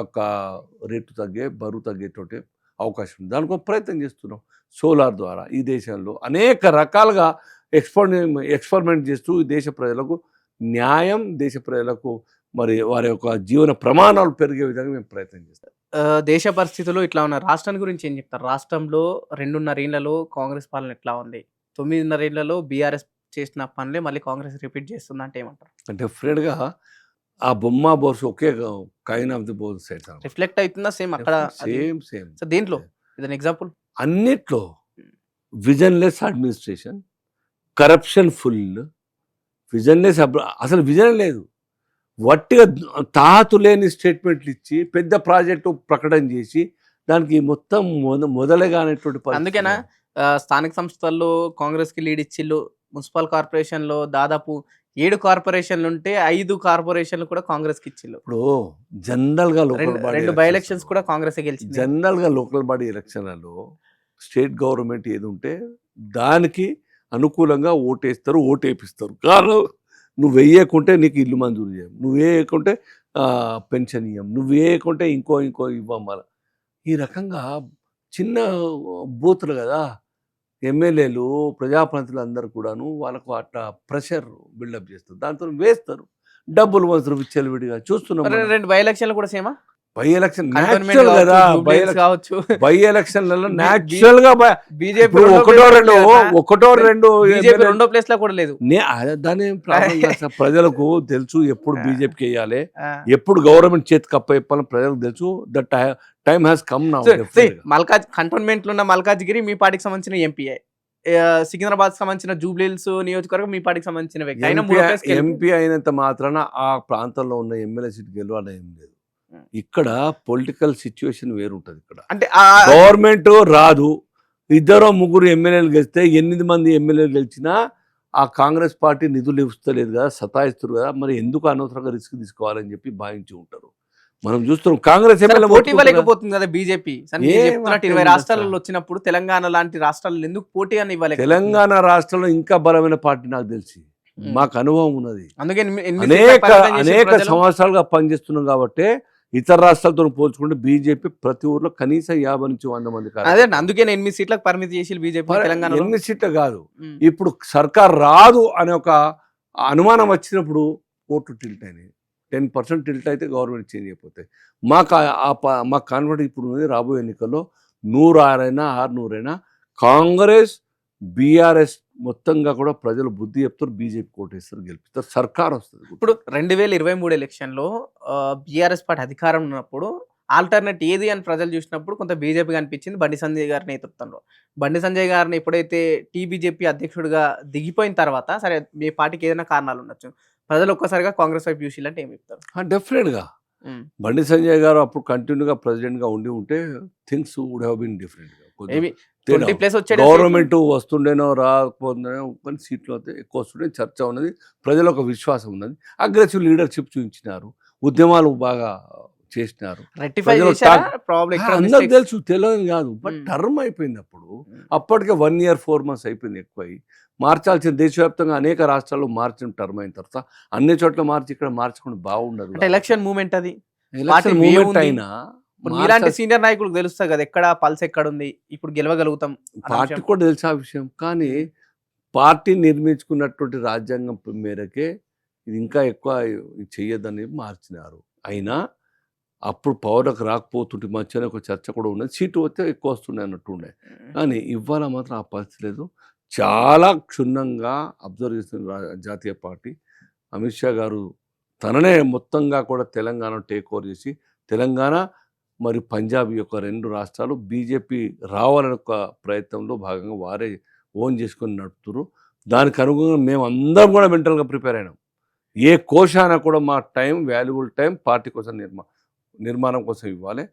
ఒక రేటు బరువు తగ్గేటువంటి అవకాశం ఉంది. దానికి ఒక ప్రయత్నం చేస్తున్నాం. సోలార్ ద్వారా ఈ దేశంలో అనేక రకాలుగా ఎక్స్పెరిమెంట్ చేస్తూ ఈ దేశ ప్రజలకు న్యాయం, దేశ ప్రజలకు మరి వారి యొక్క జీవన ప్రమాణాలు పెరిగే విధంగా మేము ప్రయత్నం చేస్తాం. దేశ పరిస్థితులు ఇట్లా ఉన్న రాష్ట్రాన్ని గురించి ఏం చెప్తారు? రాష్ట్రంలో 2.5 ఏళ్లలో కాంగ్రెస్ పాలన ఎట్లా ఉంది? 9.5 ఏళ్లలో బీఆర్ఎస్ చేసిన పనులే మళ్ళీ కాంగ్రెస్ రిపీట్ చేస్తుంది అంటే ఏమంటారు? డెఫినెట్గా ఆ బొమ్మ బోర్స్ ఒకే kind of the both sides reflect అవుతుందా? సేమ్ అక్కడ సేమ్. సో దేంట్లో ఇది ఎగ్జాంపుల్? అన్నిట్లో visionless administration, corruption full, visionless, అసలు విజన్ లేదు. వట్టిగా తాహతు లేని స్టేట్మెంట్లు ఇచ్చి పెద్ద ప్రాజెక్టు ప్రకటన చేసి దానికి మొత్తం మొదలగానేటువంటి. అందుకేనా స్థానిక సంస్థల్లో కాంగ్రెస్కి లీడ్ ఇచ్చిళ్ళు. మున్సిపల్ కార్పొరేషన్లో దాదాపు 7 కార్పొరేషన్లు ఉంటే 5 కార్పొరేషన్లు కూడా కాంగ్రెస్కి ఇచ్చిళ్ళు. ఇప్పుడు జనరల్గా రెండు బై ఎలక్షన్స్ కూడా కాంగ్రెస్ గెలిచింది. జనరల్గా లోకల్ బాడీ ఎలక్షన్లలో స్టేట్ గవర్నమెంట్ ఏది ఉంటే దానికి అనుకూలంగా ఓటేస్తారు, ఓటేపిస్తారు. కారణం, నువ్వు వేయకుంటే నీకు ఇల్లు మంజూరు చేయం, నువ్వు వేయకుంటే పెన్షన్ ఇవ్వం, నువ్వు వేయకుంటే ఇంకో ఇవ్వం. ఈ రకంగా చిన్న బూతులు కదా ఎమ్మెల్యేలు, ప్రజాప్రతినిధులు అందరూ కూడాను వాళ్ళకు అట్లా ప్రెషర్ బిల్డప్ చేస్తారు, దాంతో వేస్తారు, డబ్బులు మంత్రులు విచ్చలవిడిగా చూస్తున్నాం. 2 బై ఎలక్షన్లు కూడా సేమా? బై ఎలక్షన్ న్యాచురల్ కదా, బై ఎలక్షన్లలో న్యాచురల్ గా బీజేపీ ఒకటో రెండు 2వ ప్లేస్ లో కూడా లేదు. దాని ప్రజలకు తెలుసు ఎప్పుడు బీజేపీకి వేయాలి, ఎప్పుడు గవర్నమెంట్ చేతికి అప్పచెప్పాలని ప్రజలకు తెలుసు. That time has come now. Cantonment లో ఉన్న మల్కాజ్గిరి మీ పార్టీకి సంబంధించిన ఎంపీఐ, సికింద్రాబాద్ సంబంధించిన జూబ్లీహిల్స్ నియోజకవర్గం మీ పార్టీకి సంబంధించిన వ్యక్తి. ఎంపీ అయినంత మాత్రాన ఆ ప్రాంతంలో ఉన్న ఎమ్మెల్యే సీట్ గెలవాలని ఏం లేదు. ఇక్కడ పొలిటికల్ సిచ్యువేషన్ వేరుంటది. ఇక్కడ అంటే గవర్నమెంట్ రాదు, 2-3 ఎమ్మెల్యేలు గెలిస్తే 8 మంది ఎమ్మెల్యేలు గెలిచినా ఆ కాంగ్రెస్ పార్టీ నిధులు ఇస్తలేదు కదా, సతాయిస్తారు కదా, మరి ఎందుకు అనవసరంగా రిస్క్ తీసుకోవాలని చెప్పి భావించి ఉంటారు. మనం చూస్తున్నాం కాంగ్రెస్ సరే, ఎమ్మెల్యే పోటీ ఇవ్వలేకపోతుంది కదా బీజేపీ. ఏం చెప్తున్నట్టు 20 అట్లా రాష్ట్రాలలో వచ్చినప్పుడు తెలంగాణ లాంటి రాష్ట్రాలు ఎందుకు పోటీ అని ఇవ్వలేకపోతుంది? తెలంగాణ రాష్ట్రంలో ఇంకా బలమైన పార్టీ నాకు తెలిసి మాకు అనుభవం ఉన్నది. అందుకే ఎన్ని సీట్లకు పరిమితం చేసిన అనేక ప్రజలు? సంవత్సరాలుగా పనిచేస్తున్నాం కాబట్టి ఇతర రాష్ట్రాలతో పోల్చుకుంటే బీజేపీ ప్రతి ఊర్లో కనీసం 50 నుంచి 100 మంది అదే అందుకే 8 సీట్లకు పరిమితి చేసి బీజేపీ తెలంగాణలో. 8 సీట్లు కాదు, ఉమ్. ఇప్పుడు సర్కార్ రాదు అనే ఒక అనుమానం వచ్చినప్పుడు ఓట్లు టిల్ట్ అయినాయి. 10% టిల్ట్ అయితే గవర్నమెంట్ చేంజ్ అయిపోతాయి. మాకు కాన్ఫిడెంట్ ఇప్పుడు ఉన్నది, రాబోయే ఎన్నికల్లో 106 అయినా 600 అయినా కాంగ్రెస్ బీఆర్ఎస్ మొత్తంగా కూడా ప్రజలు బుద్ధి చెప్తారు, బీజేపీ కోటేస్తారు, గెలిపిస్తారు, సర్కార్ వస్తుంది. ఇప్పుడు 2023 ఎలక్షన్లో బీఆర్ఎస్ పార్టీ అధికారం ఉన్నప్పుడు ఆల్టర్నేట్ ఏది అని ప్రజలు చూసినప్పుడు కొంత బీజేపీ కనిపించింది బండి సంజయ్ గారి నేతృత్వంలో. బండి సంజయ్ గారిని ఎప్పుడైతే టీబీజేపీ అధ్యక్షుడిగా దిగిపోయిన తర్వాత, సరే మీ పార్టీకి ఏదైనా కారణాలు ఉండొచ్చు, ప్రజలు ఒక్కసారిగా కాంగ్రెస్ వైపు చూసిల్లంటే ఏమి చెప్తారు? డెఫినెట్గా బండి సంజయ్ గారు అప్పుడు కంటిన్యూగా ప్రెసిడెంట్గా ఉంటే థింగ్స్ వుడ్ హ్యావ్ బీన్ డిఫరెంట్గా. 20+ వచ్చాడు. గవర్నమెంట్ వస్తుండేనో రాకపోతుండేనో కానీ సీట్లు అయితే ఎక్కువ వస్తుండే చర్చ ఉన్నది, ప్రజల ఒక విశ్వాసం ఉన్నది, అగ్రెసివ్ లీడర్షిప్ చూపించినారు, ఉద్యమాలు బాగా చేసినారు. అందరికి తెలుసు, తెలియదు కాదు, బట్ టర్మ్ అయిపోయింది. అప్పటికే 1 year 4 months అయిపోయింది ఎక్కువ. మార్చాల్సిన దేశవ్యాప్తంగా అనేక రాష్ట్రాల్లో మార్చిన టర్మ్ అయిన తర్వాత అన్ని చోట్ల మార్చి ఇక్కడ మార్చకుండా బాగుండదు. ఎలక్షన్ మూమెంట్ అది ఎలక్షన్ మూమెంట్ అయినా మీలాంటి సీనియర్ నాయకులకు తెలుస్తుంది కదా ఎక్కడ పల్స్ ఎక్కడ ఉంది, ఇప్పుడు గెలవగలుగుతాం. పార్టీ కూడా తెలిసిన విషయం, కానీ పార్టీ నిర్మించుకున్నటువంటి రాజ్యాంగం మేరకే ఇది ఇంకా ఎక్కువ చెయ్యదని మార్చినారు. అయినా అప్పుడు పవర్లకు రాకపోతుంటే మధ్యన ఒక చర్చ కూడా ఉన్నది, సీటు వస్తే ఎక్కువ వస్తుండే అన్నట్టుండే. కానీ ఇవాళ మాత్రం ఆ పరిస్థితి లేదు. చాలా క్షుణ్ణంగా అబ్జర్వ్ చేస్తున్న జాతీయ పార్టీ అమిత్ షా గారు తననే మొత్తంగా కూడా తెలంగాణ టేక్ ఓవర్ చేసి, తెలంగాణ మరి పంజాబ్ యొక్క 2 రాష్ట్రాలు బీజేపీ రావాలనే ఒక ప్రయత్నంలో భాగంగా వారే ఓన్ చేసుకొని నడుపుతున్నారు. దానికి అనుగుణంగా మేము అందరం కూడా మెంటల్గా ప్రిపేర్ అయినాం. ఏ కోశాన కూడా మా టైం, వాల్యుబుల్ టైం పార్టీ కోసం నిర్మాణం కోసం ఇవ్వాలి,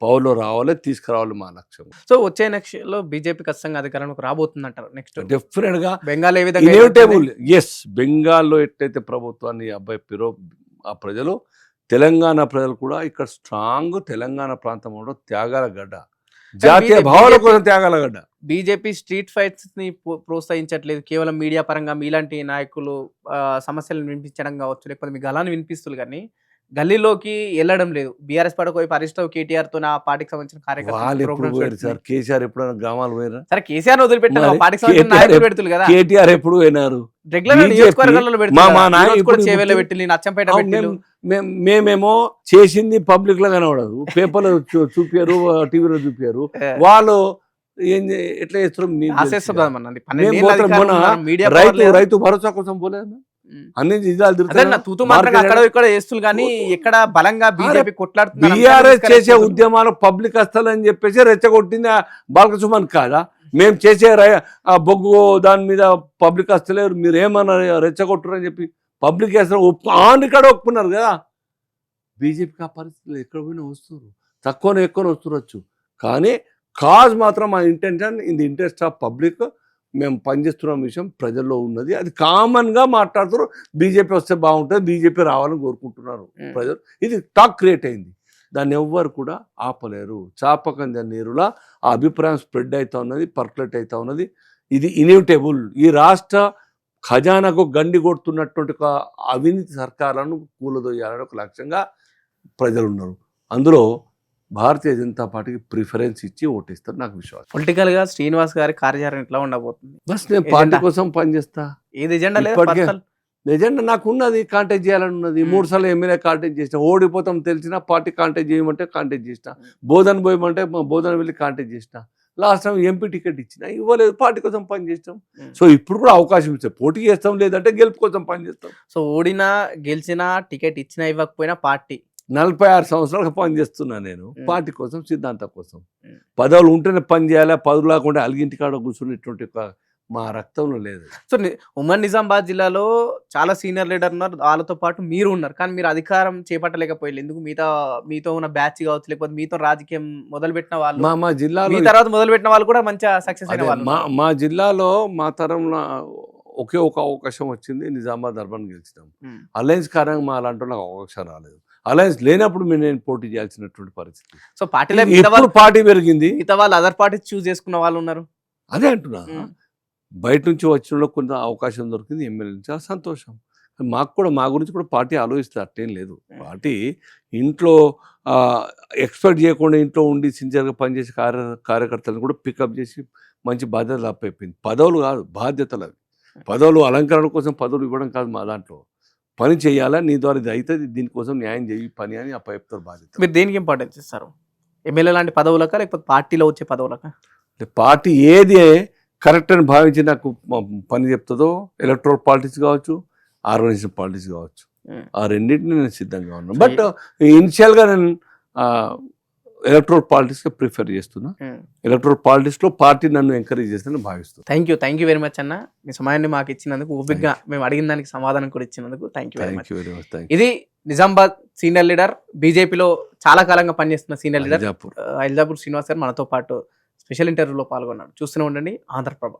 పవర్లో రావాలి, తీసుకురావాలి మా లక్ష్యం. సో వచ్చే ఎలక్షన్లో బీజేపీ ఖచ్చితంగా అధికారంలోకి రాబోతుంది అంటారు. నెక్స్ట్ డెఫినెట్గా బెంగాల్ ఏ విధంగా ఇన్ఎవిటబుల్. ఎస్, బెంగాల్లో ఎట్లయితే ప్రభుత్వాన్ని అబ్బాయి పిరో ఆ ప్రజలు, తెలంగాణ ప్రజలు కూడా ఇక్కడ స్ట్రాంగ్, తెలంగాణ ప్రాంతం కూడా త్యాగాల గడ్డ, జాతీయ భావాల కోసం త్యాగాల గడ్డ. బీజేపీ స్ట్రీట్ ఫైట్స్ ని ప్రోత్సహించట్లేదు, కేవలం మీడియా పరంగా మీలాంటి నాయకులు సమస్యలను వినిపించడం కావచ్చు, లేకపోతే మీ గలాన్ని వినిపిస్తుంది, కానీ గల్లీలోకి వెళ్ళడం లేదు. బీఆర్ఎస్ పార్టీ వైపు హరీష్ రావు, కేటీఆర్ తో ఆ పార్టీకి సంబంధించిన కార్యకర్తలు కేసీఆర్ ఎప్పుడైనా గ్రామాలు పోయినా? సరే, కేసీఆర్ వదిలిపెట్టారు, పార్టీకి సంబంధించిన నాయకులు పెడుతుంది కదా. కేటీఆర్ ఎప్పుడు పోయినారు? రెగ్యులర్ నియోజకవర్గాలలో పెడుతుంది, నచ్చంపేట మేమేమో చేసింది పబ్లిక్ లో కనబడదు, పేపర్లో చూపారు, టీవీలో చూపారు. వాళ్ళు ఏం ఎట్లా చేస్తారు? రైతు భరోసా కోసం పోలేదు, అన్ని అక్కడ ఇక్కడ చేస్తున్నారు, కానీ ఎక్కడ బలంగా బీజేపీ కొట్లాడుతుంది. బీఆర్ఎస్ చేసే ఉద్యమాలు పబ్లిక్ వస్తాలని చెప్పేసి రెచ్చగొట్టింది బాలకృష్ణ కాదా? మేము చేసే బొగ్గు దాని మీద పబ్లిక్ వస్తలేరు, మీరు ఏమన్నా రెచ్చగొట్టరు అని చెప్పి పబ్లిక్ వేస్తారు, ఇక్కడ ఒప్పుకున్నారు కదా. బీజేపీకి ఆ పరిస్థితులు ఎక్కడ పోయినా వస్తారు, తక్కువనే ఎక్కువనే వస్తురచ్చు, కానీ కాజ్ మాత్రం మా intention in the interest of public. మేము పనిచేస్తున్న విషయం ప్రజల్లో ఉన్నది, అది కామన్గా మాట్లాడుతున్నారు. బీజేపీ వస్తే బాగుంటుంది, బీజేపీ రావాలని కోరుకుంటున్నారు ప్రజలు. ఇది టాక్ క్రియేట్ అయింది, దాన్ని ఎవ్వరు కూడా ఆపలేరు. చాపకంద నీరులా ఆ అభిప్రాయం స్ప్రెడ్ అవుతా ఉన్నది, పర్కులేట్ అవుతా ఉన్నది. ఇది ఇన్ఎవిటబుల్. ఈ రాష్ట్ర ఖజానాకు గండి కొడుతున్నటువంటి ఒక అవినీతి సర్కారులను కూలదొయ్యాలని ఒక లక్ష్యంగా ప్రజలు ఉన్నారు. అందులో భారతీయ జనతా పార్టీకి ప్రిఫరెన్స్ ఇచ్చి ఓటేస్తారు, నాకు విశ్వాసం. పొలిటికల్ గా శ్రీనివాస్ గారి కార్యాచరణ ఎట్లా ఉండబోతుంది? బస్ నేను పార్టీ కోసం పనిచేస్తా. ఏది ఎజెండా ఎజెండా నాకు ఉన్నది, కాంటాక్ట్ చేయాలని ఉన్నది. 3 సార్లు ఎమ్మెల్యే కాంటాక్ట్ చేసిన, ఓడిపోతాం తెలిసిన పార్టీ కాంటాక్ట్ చేయమంటే కాంటాక్ట్ చేసిన, బోధన పోయమంటే బోధన వెళ్ళి కాంటాక్ట్ చేసిన, లాస్ట్ టైం ఎంపీ టికెట్ ఇచ్చిన, ఇవ్వలేదు, పార్టీ కోసం పని చేస్తాం. సో ఇప్పుడు కూడా అవకాశం ఇస్తాం, పోటీ చేస్తాం, లేదంటే గెలుపు కోసం పని చేస్తాం. సో ఓడినా గెలిచినా టికెట్ ఇచ్చినా ఇవ్వకపోయినా పార్టీ 46 సంవత్సరాలుగా పని చేస్తున్నా నేను, పార్టీ కోసం, సిద్ధాంతం కోసం. పదవులు ఉంటేనే పని చేయాలి, పదవులు లేకుండా అలిగింటి కాడ కూర్చునేటువంటి మా రక్తంలో లేదు. సో ఉమ్మడి నిజామాబాద్ జిల్లాలో చాలా సీనియర్ లీడర్ ఉన్నారు, వాళ్ళతో పాటు మీరు ఉన్నారు, కానీ మీరు అధికారం చేపట్టలేకపోయారు. ఎందుకు? మీతో ఉన్న బ్యాచ్ కావచ్చు, లేకపోతే మీతో రాజకీయం మొదలుపెట్టిన వాళ్ళు, మా జిల్లాలో తర్వాత మొదలుపెట్టిన వాళ్ళు కూడా మంచిగా సక్సెస్ అయిన వాళ్ళు. మా జిల్లాలో మా తరంలో ఒకే ఒక అవకాశం వచ్చింది, నిజామాబాద్ అర్బన్ గెలిచినాం. అలయన్స్ కారణంగా మా అలాంటి వాళ్ళకి అవకాశం రాలేదు. అలయన్స్ లేనప్పుడు నేను పోటీ చేయాల్సినటువంటి పరిస్థితి. సో పార్టీలో ఎప్పుడు పార్టీ పెరిగింది, మిగతా వాళ్ళు అదర్ పార్టీ చూస్ చేసుకున్న వాళ్ళు ఉన్నారు. అదే అంటున్నా. ఉమ్, బయట నుంచి వచ్చిన కొంత అవకాశం దొరికింది, ఎమ్మెల్యే చాలా సంతోషం. మాకు కూడా మా గురించి కూడా పార్టీ ఆలోచిస్తుంది, అట్టేం లేదు. పార్టీ ఇంట్లో ఎక్స్పెక్ట్ చేయకుండా ఇంట్లో ఉండి సిన్సియర్గా పనిచేసే కార్యకర్తలను కూడా పికప్ చేసి మంచి బాధ్యతలు అప్పైపోయింది. పదవులు కాదు, బాధ్యతలు అవి. పదవులు అలంకరణ కోసం పదవులు ఇవ్వడం కాదు, మా దాంట్లో పని చేయాలా, నీ ద్వారా ఇది అవుతుంది, దీనికోసం న్యాయం చేయి పని అని అప్పచెప్తారు బాధ్యత. మీరు దేనికి ఇంపార్టెన్స్ ఇస్తారు? ఎమ్మెల్యే లాంటి పదవులకా లేకపోతే పార్టీలో వచ్చే పదవులకా? పార్టీ ఏది కరెక్ట్ అని భావించి నాకు పని చెప్తుందో, ఎలక్ట్రల్ పాలిటిక్స్ కావచ్చు, ఆర్గనైజేషన్ పాలిటిక్స్ కావచ్చు, ఆ రెండింటిని నేను సిద్ధంగా ఉన్నాను. బట్ ఇనిషియల్గా నేను ఎలక్ట్రల్ పాలిటిక్స్గా ప్రిఫర్ చేస్తున్నా. ఎలక్ట్రల్ పాలిటిక్స్లో పార్టీ నన్ను ఎంకరేజ్ చేస్తుందని భావిస్తున్నాను. థ్యాంక్ యూ వెరీ మచ్ అన్న, మీ సమయాన్ని మాకు ఇచ్చినందుకు, ఓపికగా మేము అడిగిన దానికి సమాధానం కూడా ఇచ్చినందుకు థ్యాంక్ యూ వెరీ మచ్. ఇది నిజామాబాద్ సీనియర్ లీడర్, బీజేపీలో చాలా కాలంగా పనిచేస్తున్న సీనియర్ లీడర్ అలిజాపూర్ ఐల్జాపూర్ శ్రీనివాస్ గారు మనతో పాటు స్పెషల్ ఇంటర్వ్యూలో పాల్గొన్నాడు. చూస్తూనే ఉండండి ఆంధ్రప్రభ.